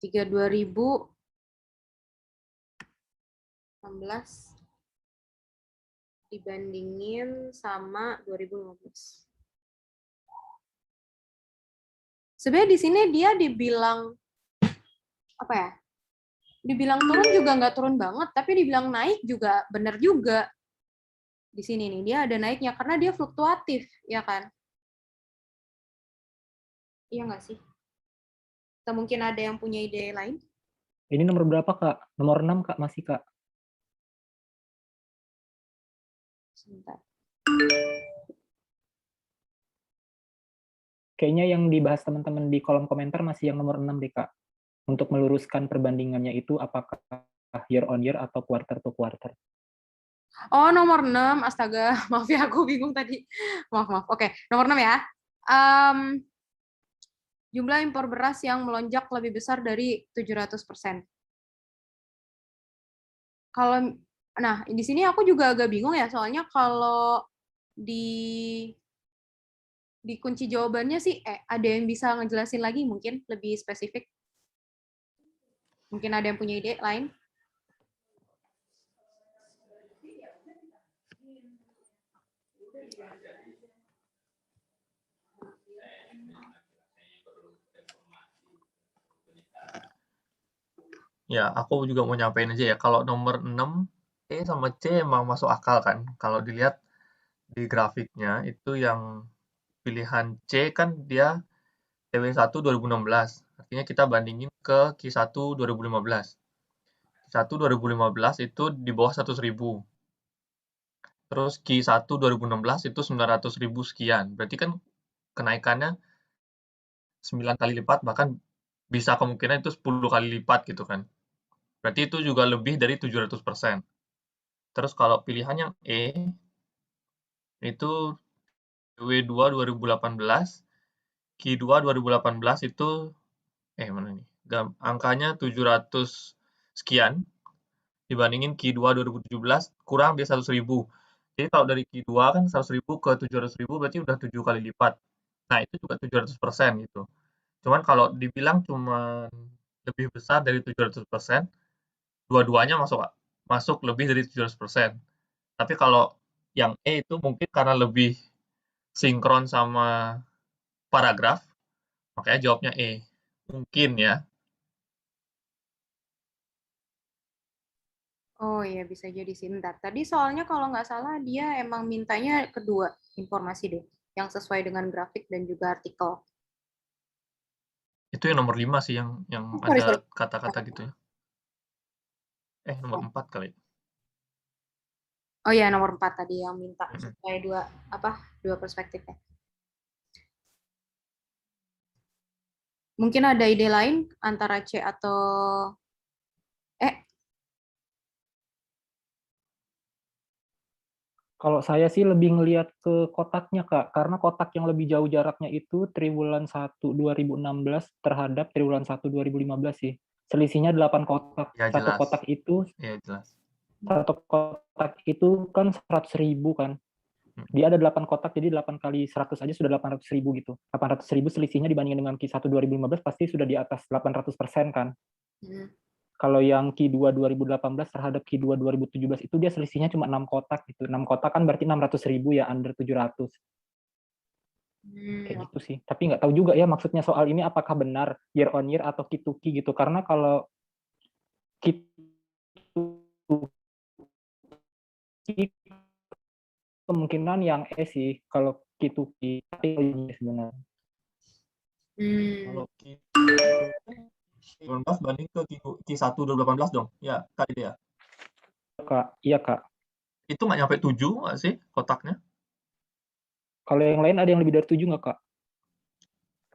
3 2016 dibandingin sama 2015. Sebenarnya di sini dia dibilang apa ya? Dibilang turun juga nggak turun banget, tapi dibilang naik juga benar juga. Di sini nih dia ada naiknya karena dia fluktuatif, ya kan? Iya nggak sih? Atau mungkin ada yang punya ide lain? Ini nomor berapa, Kak? Nomor 6, Kak, masih, Kak. Sebentar. Kayaknya yang dibahas teman-teman di kolom komentar masih yang nomor 6 deh, Kak. Untuk meluruskan perbandingannya itu apakah year on year atau quarter to quarter. Oh, nomor 6. Astaga, maaf ya aku bingung tadi. Maaf. Oke, nomor 6 ya. jumlah impor beras yang melonjak lebih besar dari 700%. Kalau nah, di sini aku juga agak bingung ya, soalnya kalau di kunci jawabannya sih ada yang bisa ngejelasin lagi mungkin lebih spesifik. Mungkin ada yang punya ide lain? Ya, aku juga mau nyampein aja ya. Kalau nomor 6, E sama C emang masuk akal kan. Kalau dilihat di grafiknya, itu yang pilihan C kan dia TW1 2016. Artinya kita bandingin ke Q1 2015. Q1 2015 itu di bawah 100.000. Terus Q1 2016 itu 900.000 sekian. Berarti kan kenaikannya 9 kali lipat, bahkan bisa kemungkinan itu 10 kali lipat gitu kan. Berarti itu juga lebih dari 700%. Terus kalau pilihan yang E, itu W2 2018, Q2 2018 itu, mana nih, angkanya 700 sekian, dibandingin Q2 2017, kurang dia 100.000. Jadi kalau dari Q2 kan 100.000 ke 700.000 berarti udah 7 kali lipat. Nah, itu juga 700% gitu. Cuman kalau dibilang cuma lebih besar dari 700%, dua-duanya masuk lebih dari 700%. Tapi kalau yang E itu mungkin karena lebih sinkron sama paragraf, makanya jawabnya E. Mungkin ya. Oh iya, bisa jadi sih. Bentar. Tadi soalnya kalau nggak salah dia emang mintanya kedua informasi deh, yang sesuai dengan grafik dan juga artikel. Itu yang nomor 5 sih yang Oh, sorry, sorry. ada kata-kata gitu ya. Nomor 4 kali. Oh iya, nomor 4 tadi yang minta Mm-mm. supaya dua perspektif ya. Mungkin ada ide lain antara C atau E? Kalau saya sih lebih ngelihat ke kotaknya, Kak. Karena kotak yang lebih jauh jaraknya itu triwulan 1 2016 terhadap triwulan 1 2015 sih. Selisihnya 8 kotak. Ya Satu jelas. kotak itu Ya jelas. kan 100.000 kan. Dia ada 8 kotak, jadi 8 kali 100 aja sudah 800.000 gitu. 800.000 selisihnya dibandingin dengan Q1 2015 pasti sudah di atas 800% kan. Kalau yang Q2 2018 terhadap Q2 2017 itu dia selisihnya cuma 6 kotak gitu. 6 kotak kan berarti 600.000 ya, under 700. Kayak gitu sih. Tapi nggak tahu juga ya maksudnya soal ini apakah benar year on year atau Q to Q gitu. Karena kalau Q to Q kemungkinan yang E sih kalau Q to Q. Tapi sebenarnya. Kalau Q18 banding ke Q1 2018 dong. Ya, kali dia. Kak, iya Kak. Itu nggak nyampe 7 nggak sih kotaknya? Kalau yang lain ada yang lebih dari 7 nggak Kak?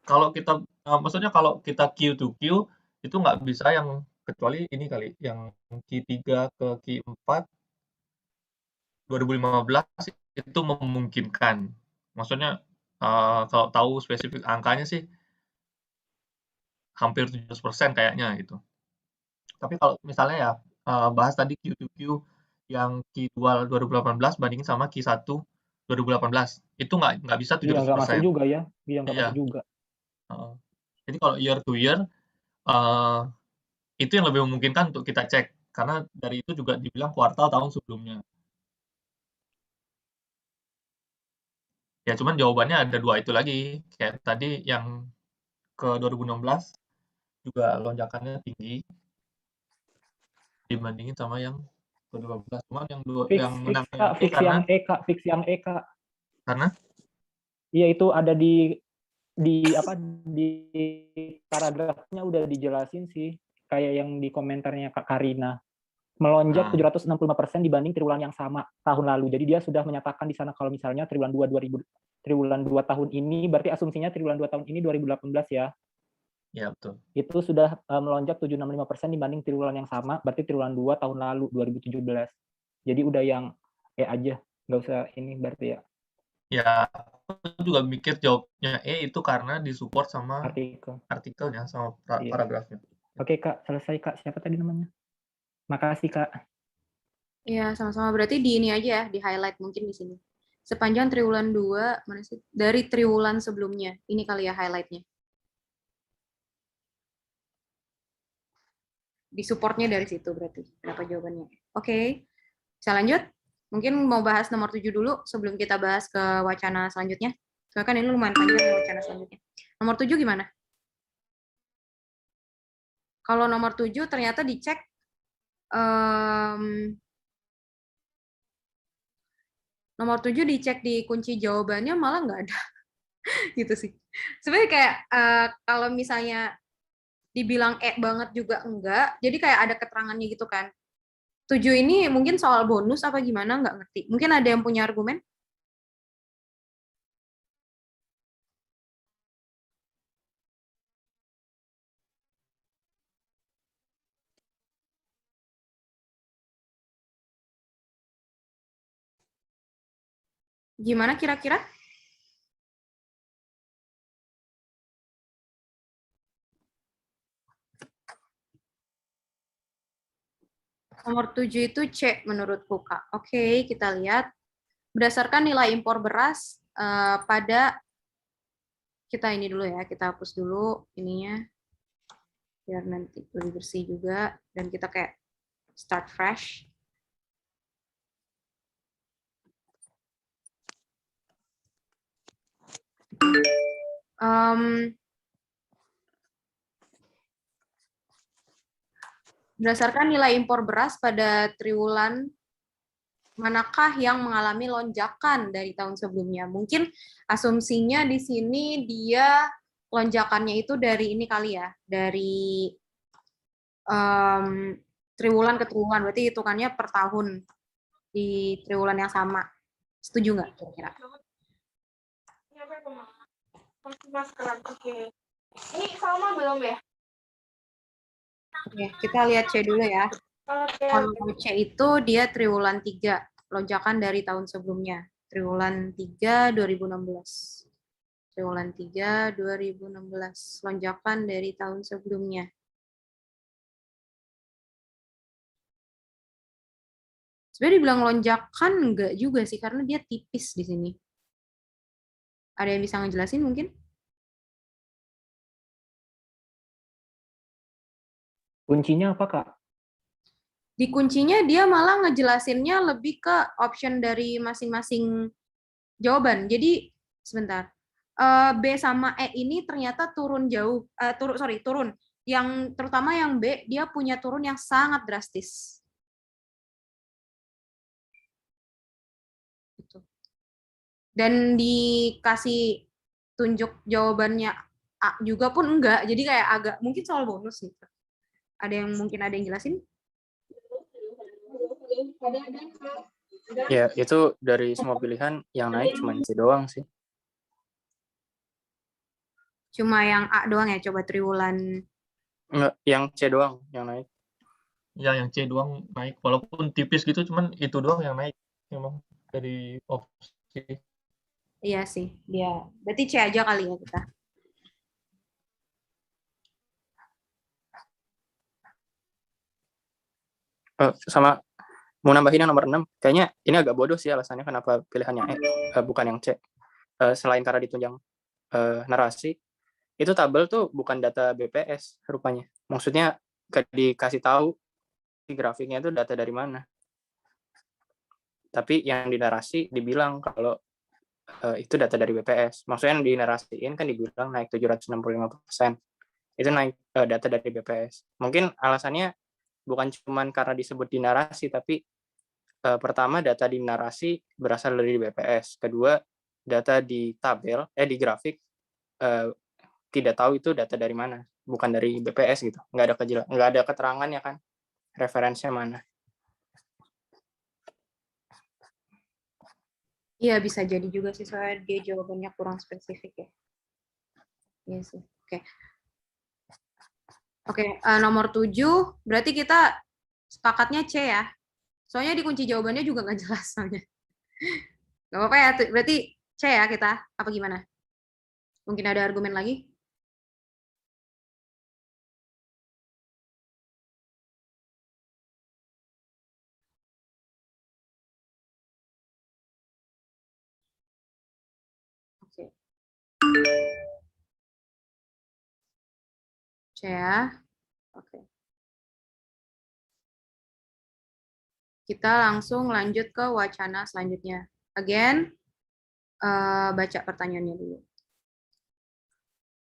Kalau kita, maksudnya kalau kita Q to Q, itu nggak bisa yang, kecuali ini kali, yang Q3 ke Q4, 2015 itu memungkinkan. Maksudnya, kalau tahu spesifik angkanya sih, hampir 700% kayaknya gitu. Tapi kalau misalnya ya, bahas tadi Q to Q yang Q2 2018 bandingin sama Q1 2018, itu nggak bisa Iya, nggak masuk 700%. juga ya. Iya, nggak Iya. masuk juga. Jadi kalau year to year, itu yang lebih memungkinkan untuk kita cek, karena dari itu juga dibilang kuartal tahun sebelumnya. Ya cuman jawabannya ada 2 itu lagi, kayak tadi yang ke 2016 juga lonjakannya tinggi dibandingin sama yang ke 2015. Cuman yang menangnya yang E karena Fix yang E Kak. karena Iya itu ada di paragrafnya udah dijelasin sih, kayak yang di komentarnya Kak Karina. Melonjak 765% dibanding triwulan yang sama tahun lalu. Jadi dia sudah menyatakan di sana kalau misalnya triwulan 2 tahun ini, berarti asumsinya triwulan 2 tahun ini 2018 ya. ya betul. Itu sudah melonjak 765% dibanding triwulan yang sama, berarti triwulan 2 tahun lalu 2017. Jadi udah yang aja, nggak usah ini berarti ya. Ya juga mikir jawabnya E itu karena disupport sama Artikel. artikelnya, sama Iya. paragrafnya. Oke, Kak. Selesai, Kak. Siapa tadi namanya? Makasih, Kak. Iya, sama-sama. Berarti di ini aja ya, di highlight mungkin di sini. Sepanjang triwulan 2, mana sih? Dari triwulan sebelumnya. Ini kali ya highlightnya. Di supportnya dari situ berarti. Berapa jawabannya? Oke. Bisa lanjut? Mungkin mau bahas nomor 7 dulu sebelum kita bahas ke wacana selanjutnya. Soalnya kan ini lumayan panjang ya wacana selanjutnya. Nomor 7 gimana? Kalau nomor 7 ternyata dicek nomor 7 dicek di kunci jawabannya malah nggak ada. Gitu sih. Sebenarnya kayak kalau misalnya dibilang banget juga enggak, jadi kayak ada keterangannya gitu kan. 7 ini mungkin soal bonus apa gimana, nggak ngerti. Mungkin ada yang punya argumen? Gimana kira-kira? Nomor 7 itu C menurutku, Kak. Oke, kita lihat. Berdasarkan nilai impor beras pada, kita ini dulu ya, kita hapus dulu ininya, biar nanti lebih bersih juga, dan kita kayak start fresh. Berdasarkan nilai impor beras pada triwulan manakah yang mengalami lonjakan dari tahun sebelumnya? Mungkin asumsinya di sini dia lonjakannya itu dari ini kali ya, dari triwulan ke triwulan, berarti hitungannya per tahun di triwulan yang sama. Setuju nggak kira-kira? Ini sama belum ya? Oke, kita lihat C dulu ya. Kalau C itu dia triwulan 3, lonjakan dari tahun sebelumnya. Triwulan 3 2016. Triwulan 3 2016, lonjakan dari tahun sebelumnya. Sebenarnya dibilang lonjakan enggak juga sih, karena dia tipis di sini. Ada yang bisa ngejelasin mungkin? Kuncinya apa, Kak? Di kuncinya dia malah ngejelasinnya lebih ke option dari masing-masing jawaban. Jadi sebentar, B sama E ini ternyata turun jauh, turun. Yang terutama yang B dia punya turun yang sangat drastis. Gitu. Dan dikasih tunjuk jawabannya A juga pun enggak. Jadi kayak agak mungkin soal bonus gitu. Ada yang mungkin ada yang jelasin? Ya, itu dari semua pilihan yang naik cuma C doang sih. Cuma yang A doang ya, coba triwulan. Enggak, yang C doang yang naik. Ya, yang C doang naik. Walaupun tipis gitu, cuman itu doang yang naik. Memang dari opsi. Iya sih, dia. Berarti C aja kali ya kita. Sama mau nambahin yang nomor 6, kayaknya ini agak bodoh sih alasannya kenapa pilihannya E, bukan yang C. Selain karena ditunjang narasi, itu tabel tuh bukan data BPS rupanya. Maksudnya dikasih tahu di grafiknya itu data dari mana. Tapi yang di narasi dibilang kalau itu data dari BPS. Maksudnya yang dinarasiin kan dibilang naik 765%. Itu naik data dari BPS. Mungkin alasannya bukan cuma karena disebut di narasi, tapi pertama data di narasi berasal dari BPS. Kedua, data di tabel, di grafik tidak tahu itu data dari mana, bukan dari BPS gitu. Nggak ada keterangannya kan, referensinya mana. Iya, bisa jadi juga sih, soalnya dia jawabannya kurang spesifik ya. Iya sih, oke. Oke, nomor 7, berarti kita sepakatnya C ya. Soalnya di kunci jawabannya juga nggak jelas soalnya. Nggak apa-apa ya, berarti C C ya kita, apa gimana? Mungkin ada argumen lagi? Oke. C ya. Oke. Kita langsung lanjut ke wacana selanjutnya. Again, baca pertanyaannya dulu.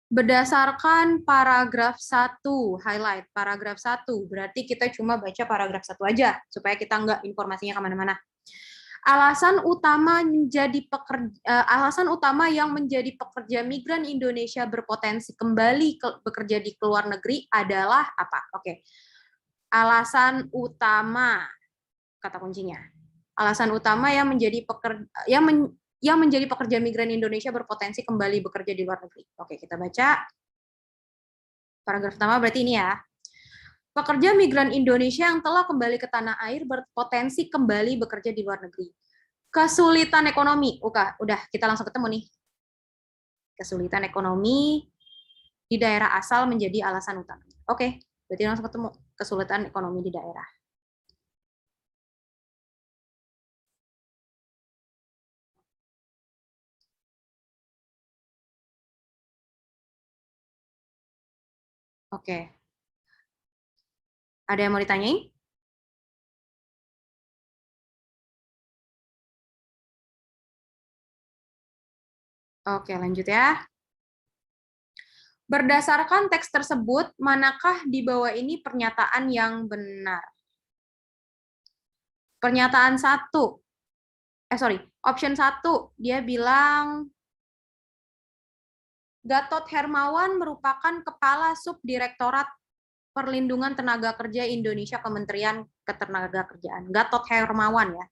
Berdasarkan paragraf 1, highlight paragraf 1, berarti kita cuma baca paragraf 1 aja, supaya kita nggak informasinya kemana-mana. Alasan utama yang menjadi pekerja migran Indonesia berpotensi kembali bekerja di luar negeri adalah apa? Oke. Alasan utama, kata kuncinya. Alasan utama yang menjadi pekerja migran Indonesia berpotensi kembali bekerja di luar negeri. Oke, kita baca. Paragraf pertama berarti ini ya. Pekerja migran Indonesia yang telah kembali ke tanah air berpotensi kembali bekerja di luar negeri. Kesulitan ekonomi. Udah, kita langsung ketemu nih. Kesulitan ekonomi di daerah asal menjadi alasan utama. Oke, berarti langsung ketemu. Kesulitan ekonomi di daerah. Oke. Ada yang mau ditanyain? Oke, lanjut ya. Berdasarkan teks tersebut, manakah di bawah ini pernyataan yang benar? Pernyataan 1. Option 1, dia bilang Gatot Hermawan merupakan Kepala Subdirektorat Perlindungan Tenaga Kerja Indonesia Kementerian Ketenagakerjaan. Gatot Hermawan ya.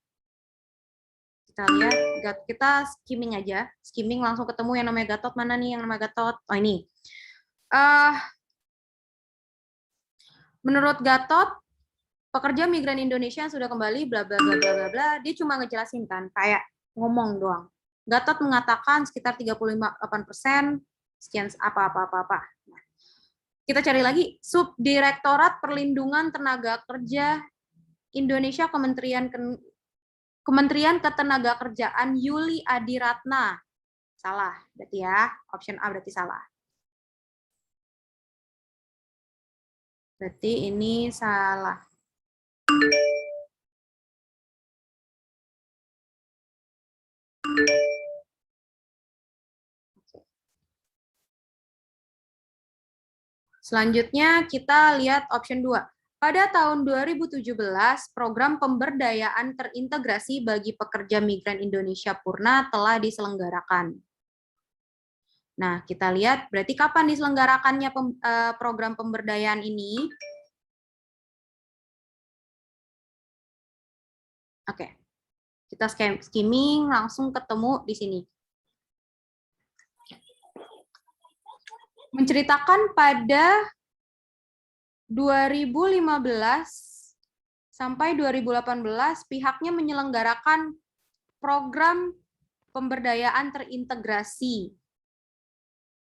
Kita lihat, kita skimming aja. Skimming langsung ketemu yang namanya Gatot. Mana nih yang namanya Gatot? Oh ini. Menurut Gatot, pekerja migran Indonesia yang sudah kembali bla bla bla bla bla, dia cuma ngejelasin kan, kayak ngomong doang. Gatot mengatakan sekitar 35,8%, sekian apa. Nah, kita cari lagi, Subdirektorat Perlindungan Tenaga Kerja Indonesia Kementerian Ketenagakerjaan Yuli Adiratna. Salah, berarti ya. Option A berarti salah. Berarti ini salah. Selanjutnya kita lihat option 2. Pada tahun 2017, program pemberdayaan terintegrasi bagi pekerja migran Indonesia Purna telah diselenggarakan. Nah, kita lihat berarti kapan diselenggarakannya program pemberdayaan ini? Oke. Kita skimming langsung ketemu di sini. Menceritakan pada 2015 sampai 2018 pihaknya menyelenggarakan program pemberdayaan terintegrasi.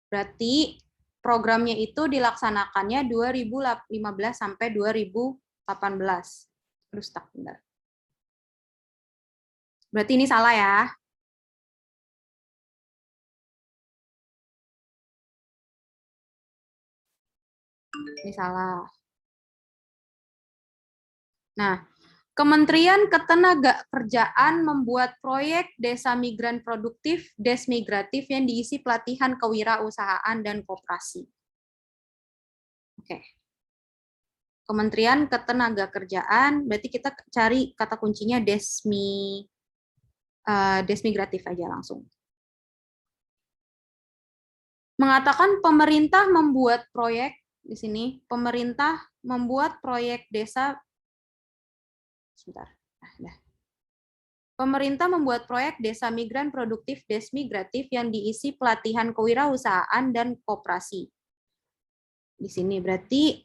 Berarti programnya itu dilaksanakannya 2015 sampai 2018. Terus tak benar. Berarti ini salah ya. Ini salah. Nah, Kementerian Ketenagakerjaan membuat proyek Desa Migran Produktif, Desmigratif yang diisi pelatihan kewirausahaan dan koperasi. Oke. Kementerian Ketenagakerjaan, berarti kita cari kata kuncinya desmigratif aja langsung. Mengatakan pemerintah membuat proyek, di sini, pemerintah membuat proyek desa. Sebentar. Pemerintah membuat proyek Desa Migran Produktif Desmigratif yang diisi pelatihan kewirausahaan dan koperasi. Di sini berarti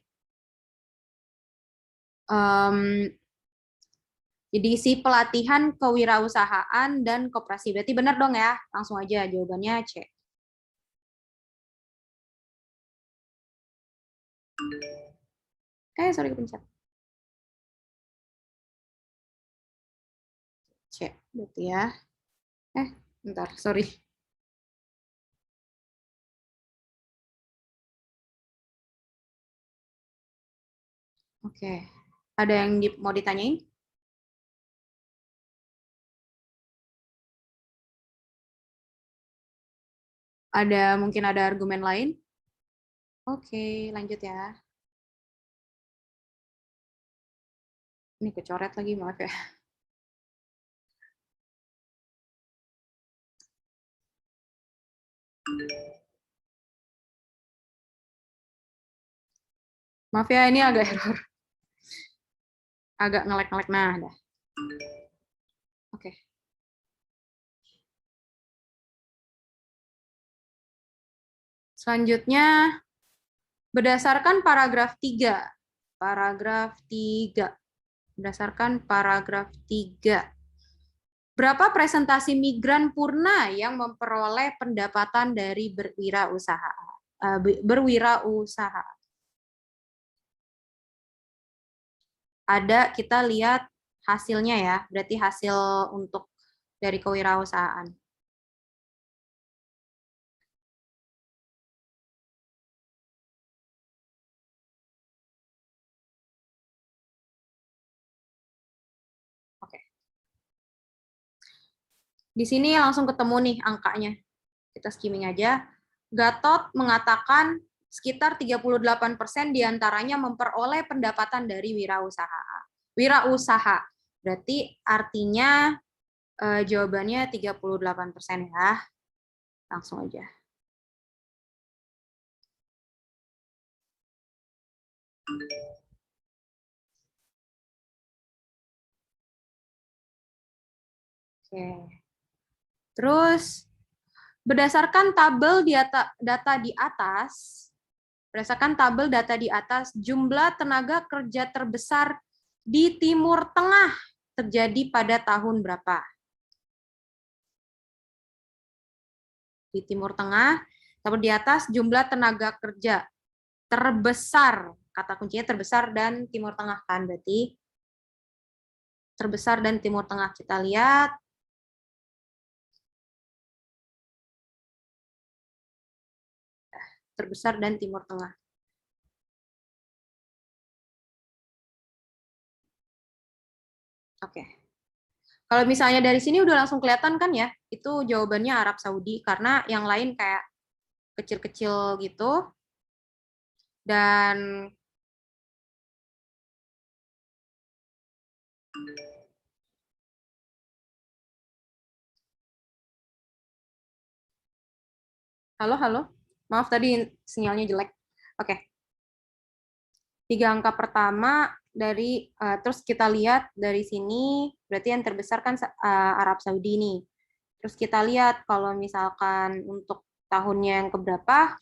Jadi si pelatihan kewirausahaan dan koperasi. Berarti benar dong ya? Langsung aja jawabannya C. Sorry kepencet. C, berarti ya. Bentar, sorry. Oke, ada yang mau ditanyain? Mungkin ada argumen lain? Oke, lanjut ya. Ini kecoret lagi, maaf ya. Maaf ya, ini agak error. Agak ngelek-ngelek. Nah, dah. Oke. Selanjutnya, berdasarkan paragraf 3. Paragraf 3. Berdasarkan paragraf 3. Berapa presentasi migran purna yang memperoleh pendapatan dari berwirausaha? Ada, kita lihat hasilnya ya, berarti hasil untuk dari kewirausahaan. Oke. Di sini langsung ketemu nih angkanya. Kita skimming aja. Gatot mengatakan sekitar 38% diantaranya memperoleh pendapatan dari wirausaha. Berarti artinya jawabannya 38% ya. Langsung aja. Oke. Terus berdasarkan tabel data di atas, jumlah tenaga kerja terbesar di Timur Tengah terjadi pada tahun berapa? Di Timur Tengah, tabel di atas, jumlah tenaga kerja terbesar, kata kuncinya terbesar dan Timur Tengah kan, berarti terbesar dan Timur Tengah. Kita lihat. Terbesar dan Timur Tengah. Oke. Kalau misalnya dari sini udah langsung kelihatan kan ya, itu jawabannya Arab Saudi, karena yang lain kayak kecil-kecil gitu. Dan halo? Maaf tadi sinyalnya jelek. Oke. 3 angka pertama dari terus kita lihat dari sini berarti yang terbesar kan Arab Saudi nih. Terus kita lihat kalau misalkan untuk tahunnya yang keberapa?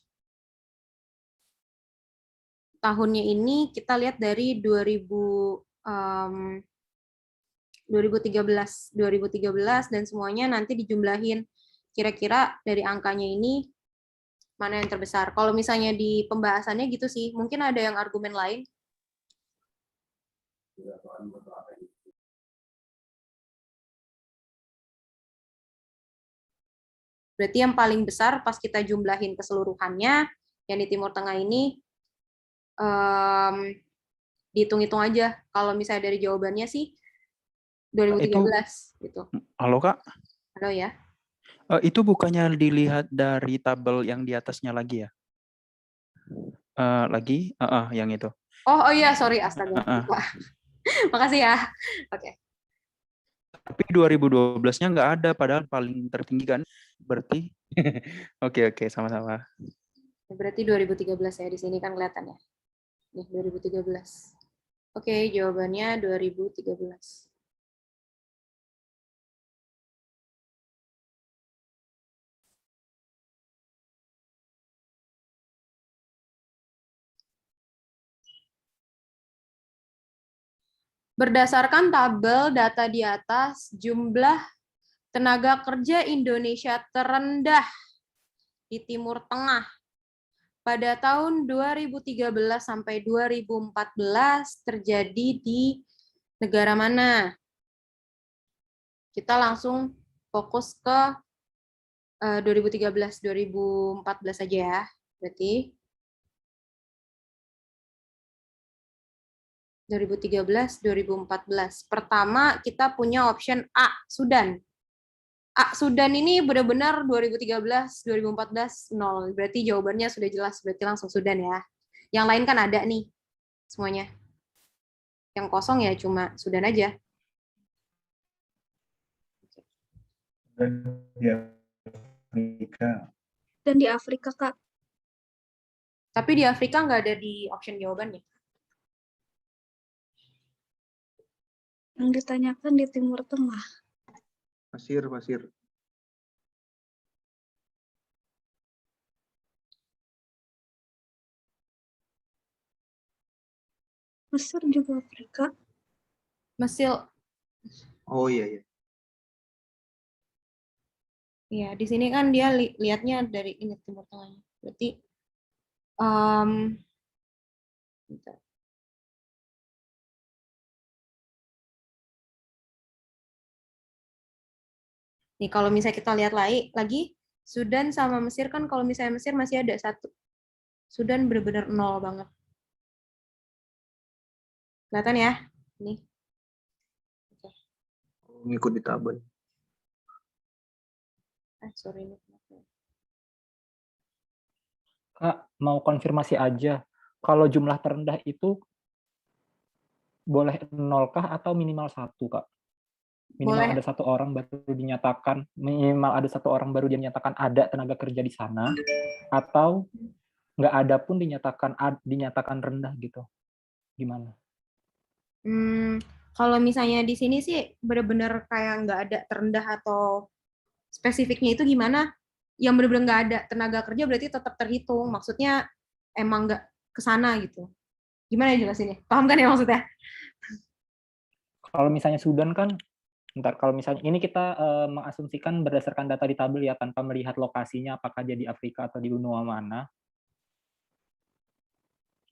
Tahunnya ini kita lihat dari 2013 dan semuanya nanti dijumlahin kira-kira dari angkanya ini mana yang terbesar. Kalau misalnya di pembahasannya gitu sih, mungkin ada yang argumen lain. Berarti yang paling besar pas kita jumlahin keseluruhannya, yang di Timur Tengah ini, dihitung-hitung aja. Kalau misalnya dari jawabannya sih, 2013. Gitu. Halo Kak? Halo ya. Itu bukannya dilihat dari tabel yang di atasnya lagi ya? Yang itu. Oh iya, sorry, astaga. Makasih ya. Oke. Tapi 2012-nya nggak ada, padahal paling tertinggi kan? Berarti, oke, sama-sama. Berarti 2013 ya, di sini kan kelihatan ya. Nih, 2013. Oke, jawabannya 2013. Berdasarkan tabel data di atas, jumlah tenaga kerja Indonesia terendah di Timur Tengah pada tahun 2013 sampai 2014 terjadi di negara mana? Kita langsung fokus ke 2013-2014 aja ya. Berarti 2013-2014. Pertama kita punya option A, Sudan. A, Sudan ini benar-benar 2013-2014 nol. Berarti jawabannya sudah jelas, berarti langsung Sudan ya. Yang lain kan ada nih semuanya. Yang kosong ya cuma Sudan aja. Dan di Afrika. Dan di Afrika, Kak. Tapi di Afrika nggak ada di option jawabannya. Yang ditanyakan di Timur Tengah. Pasir. Mesir juga Afrika. Mesir. Oh iya. Ya, di sini kan dia lihatnya dari ini Timur Tengahnya. Berarti bentar. Nih kalau misalnya kita lihat lagi Sudan sama Mesir kan kalau misalnya Mesir masih ada 1. Sudan benar-benar 0 banget. Kelihatan ya? Nih. Oke. Ngikut di tabel. Sorry ini. Kak, mau konfirmasi aja. Kalau jumlah terendah itu boleh 0 kah atau minimal 1, Kak? Minimal Boleh. ada 1 orang baru dinyatakan, minimal ada 1 orang baru dinyatakan ada tenaga kerja di sana, atau nggak ada pun dinyatakan rendah gitu. Gimana? Kalau misalnya di sini sih benar-benar kayak nggak ada terendah atau spesifiknya itu gimana? Yang benar-benar nggak ada tenaga kerja berarti tetap terhitung. Maksudnya emang nggak ke sana gitu. Gimana ya jelasinnya? Paham kan ya maksudnya? Kalau misalnya Sudan kan, kalau misalnya ini kita mengasumsikan berdasarkan data di tabel ya, tanpa melihat lokasinya apakah dia di Afrika atau di benua mana.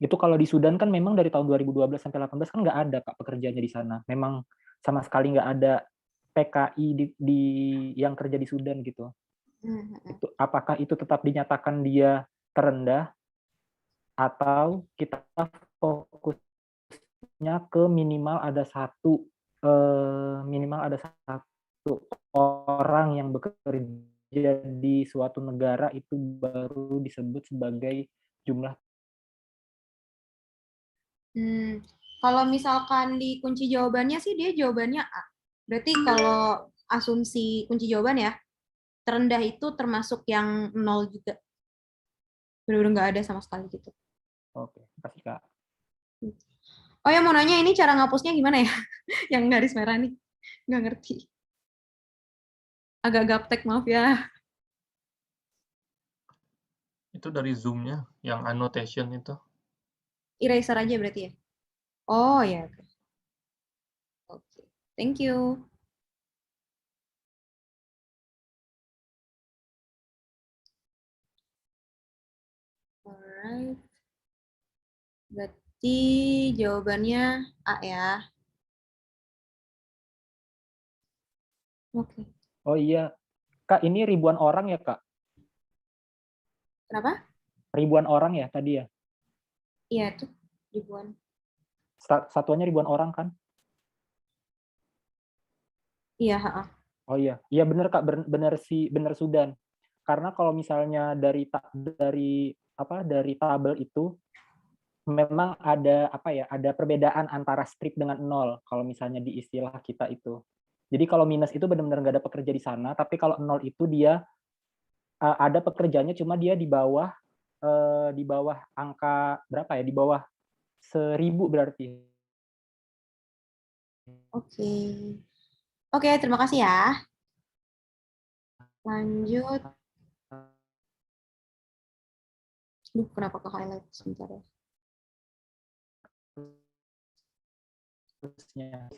Itu kalau di Sudan kan memang dari tahun 2012 sampai 2018 kan nggak ada Kak pekerjaannya di sana. Memang sama sekali nggak ada PKI yang kerja di Sudan gitu. Apakah itu tetap dinyatakan dia terendah atau kita fokusnya ke minimal ada satu orang yang bekerja di suatu negara itu baru disebut sebagai jumlah. Kalau misalkan di kunci jawabannya sih dia jawabannya A. Berarti kalau asumsi kunci jawaban ya, terendah itu termasuk yang 0 juga. Benar-benar nggak ada sama sekali gitu. Oke, kasih Kak. Oh ya mau nanya ini cara ngapusnya gimana ya? Yang garis merah nih. Nggak ngerti. Agak gaptek, maaf ya. Itu dari Zoom-nya, yang annotation itu. Eraser aja berarti ya? Oh ya. Oke. Thank you. Alright. Berarti jawabannya A ya. Oke. Oh iya, Kak ini ribuan orang ya Kak? Kenapa? Ribuan orang ya tadi ya? Iya tuh ribuan. Satuannya ribuan orang kan? Iya. Oh iya, iya benar Kak, benar Sudan. Karena kalau misalnya dari tabel itu memang ada ada perbedaan antara strip dengan nol kalau misalnya di istilah kita itu. Jadi kalau minus itu benar-benar nggak ada pekerja di sana, tapi kalau nol itu dia ada pekerjanya cuma dia di bawah angka berapa ya? Di bawah 1000 berarti. Oke, terima kasih ya. Lanjut. Kenapa ke highlight sebentar ya? harusnya.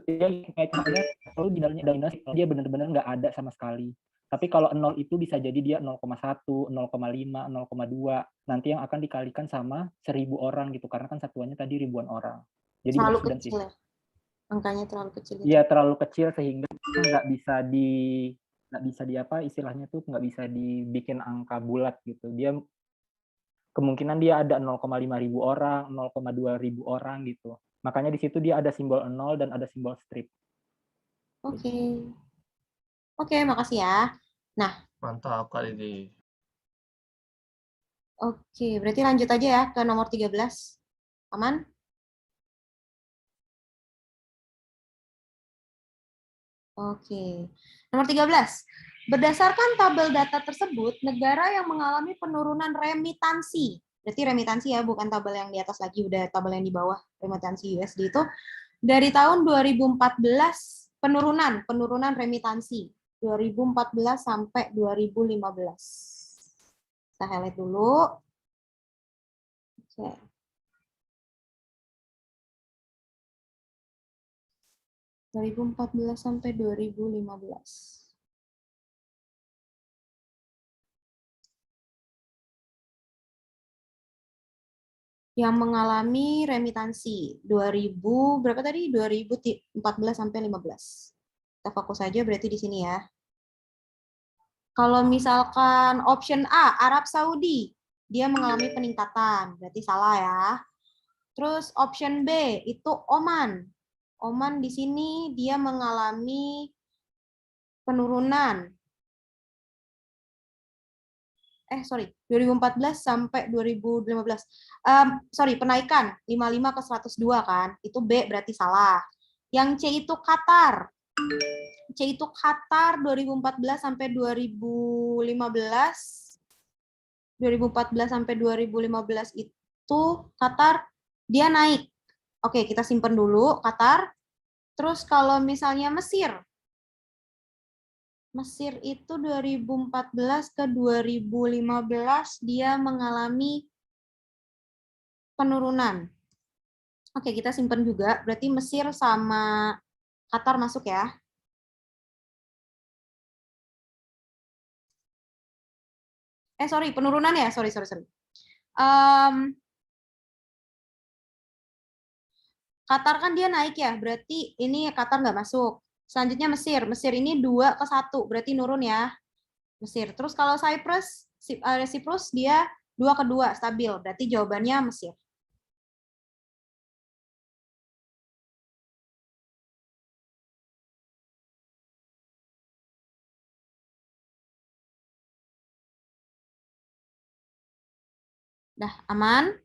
Dia kayak ada selalu dinasti dia benar-benar nggak ada sama sekali. Tapi kalau 0 itu bisa jadi dia 0,1, 0,5, 0,2. Nanti yang akan dikalikan sama 1000 orang gitu. Karena kan satuannya tadi ribuan orang. Jadi Terlalu benar kecil ya? Angkanya terlalu kecil. Iya, terlalu kecil sehingga nggak bisa di apa istilahnya tuh nggak bisa dibikin angka bulat gitu. Dia kemungkinan dia ada 0,5 ribu orang, 0,2 ribu orang gitu. Makanya di situ dia ada simbol 0 dan ada simbol strip. Oke. Oke, makasih ya. Nah, Mantap Kak Didi. oke, berarti lanjut aja ya ke nomor 13. Aman? Oke. Nomor 13. Berdasarkan tabel data tersebut, negara yang mengalami penurunan remitansi, berarti remitansi ya, bukan tabel yang di atas lagi, udah tabel yang di bawah, remitansi USD itu, dari tahun 2014, penurunan remitansi, 2014 sampai 2015. Kita highlight dulu. Oke. Okay. 2014 sampai 2015. Yang mengalami remitansi 2000 berapa tadi 2014 sampai 15. Kita fokus saja berarti di sini ya. Kalau misalkan option A Arab Saudi, dia mengalami peningkatan, berarti salah ya. Terus option B itu Oman. Oman di sini dia mengalami penurunan. 2014 sampai 2015. Penaikan 55 ke 102 kan. Itu B berarti salah. Yang C itu Qatar. C itu Qatar 2014 sampai 2015. 2014 sampai 2015 itu Qatar dia naik. Oke, kita simpan dulu Qatar. Terus kalau misalnya Mesir. Mesir itu 2014 ke 2015 dia mengalami penurunan. Oke, kita simpan juga. Berarti Mesir sama Qatar masuk ya. Penurunan ya. Sorry. Qatar kan dia naik ya, berarti ini Qatar nggak masuk. Selanjutnya Mesir. Mesir ini 2 ke 1, berarti nurun ya. Mesir. Terus kalau Cyprus dia 2 ke 2, stabil. Berarti jawabannya Mesir. Dah, aman?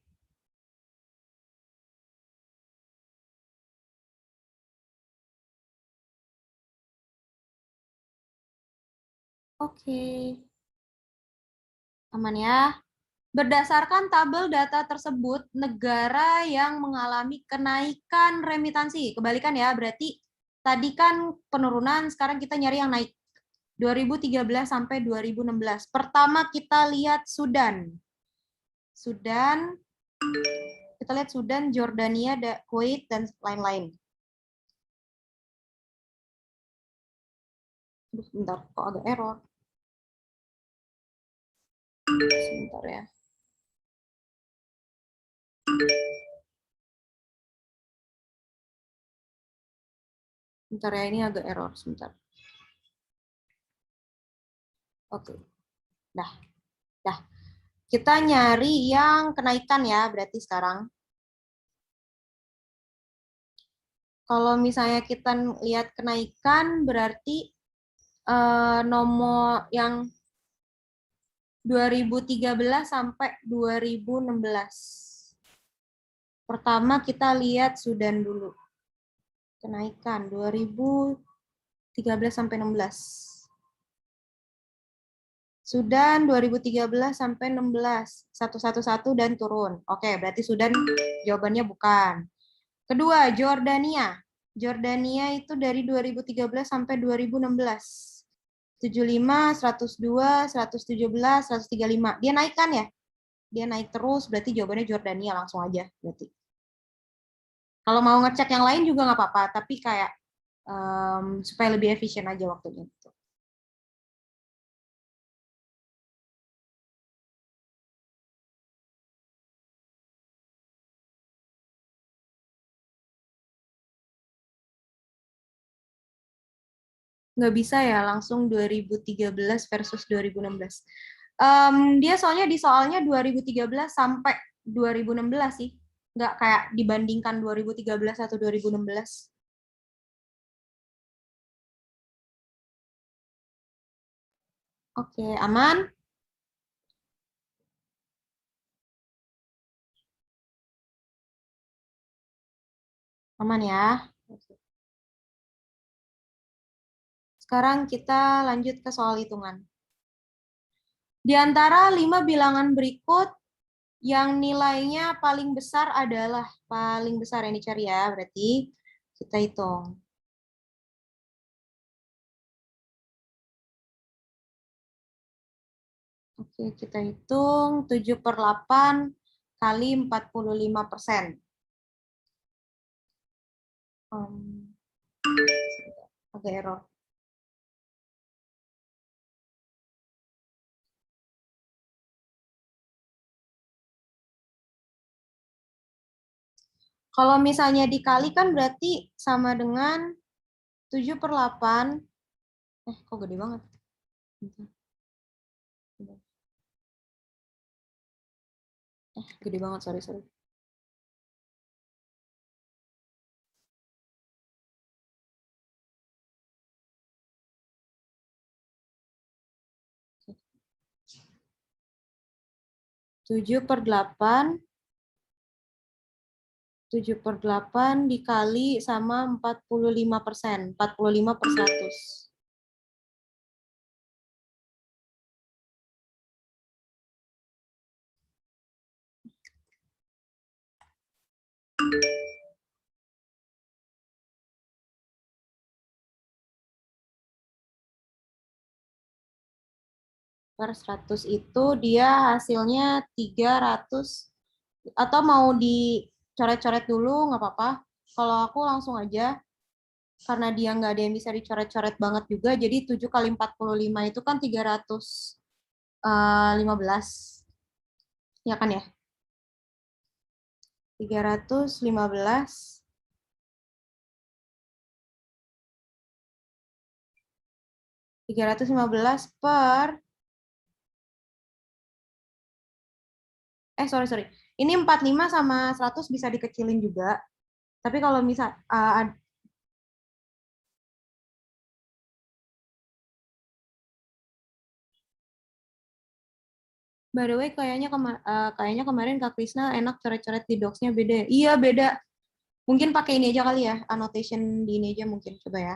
Oke. Aman ya. Berdasarkan tabel data tersebut, negara yang mengalami kenaikan remitansi, kebalikan ya, berarti tadi kan penurunan, sekarang kita nyari yang naik. 2013 sampai 2016. Pertama kita lihat Sudan. Kita lihat Sudan, Jordania, Kuwait, dan lain-lain. Bentar, kok agak error. Sebentar ya. Bentar ya, ini agak error, sebentar. Oke. Dah. Kita nyari yang kenaikan ya, berarti sekarang. Kalau misalnya kita lihat kenaikan, berarti nomor yang 2013 sampai 2016. Pertama kita lihat Sudan dulu. Kenaikan 2013 sampai 16. Sudan 2013 sampai 16. 111 dan turun. Oke, berarti Sudan jawabannya bukan. Kedua, Jordania. Jordania itu dari 2013 sampai 2016. 75, 102, 117, 135. Dia naik kan ya? Dia naik terus, berarti jawabannya Jordania langsung aja. Berarti. Kalau mau ngecek yang lain juga nggak apa-apa, tapi kayak supaya lebih efisien aja waktunya. Gitu. Nggak bisa ya langsung 2013 versus 2016. Dia soalnya di soalnya 2013 sampai 2016 sih. Nggak kayak dibandingkan 2013 atau 2016. Oke, aman? Aman ya? Sekarang kita lanjut ke soal hitungan. Di antara 5 bilangan berikut, yang nilainya paling besar adalah, paling besar yang dicari ya, berarti kita hitung. Oke, kita hitung 7/8 kali 45%. Agak error. Kalau misalnya dikali kan berarti sama dengan 7/8. Kok gede banget? Gede banget, sorry. Tujuh per 8 dikali sama 45%. 45/100. Per 100 itu dia hasilnya 300, atau mau dicoret-coret dulu nggak apa-apa. Kalau aku langsung aja, karena dia nggak ada yang bisa dicoret-coret banget juga, jadi 7 kali 45 itu kan 315. Ya kan ya? 315 per sorry. Ini 45 sama 100 bisa dikecilin juga. Tapi kalau misal by the way, kayaknya kemarin Kak Krisna enak coret-coret di docs-nya beda. Iya, beda. Mungkin pakai ini aja kali ya, annotation di ini aja mungkin. Coba ya.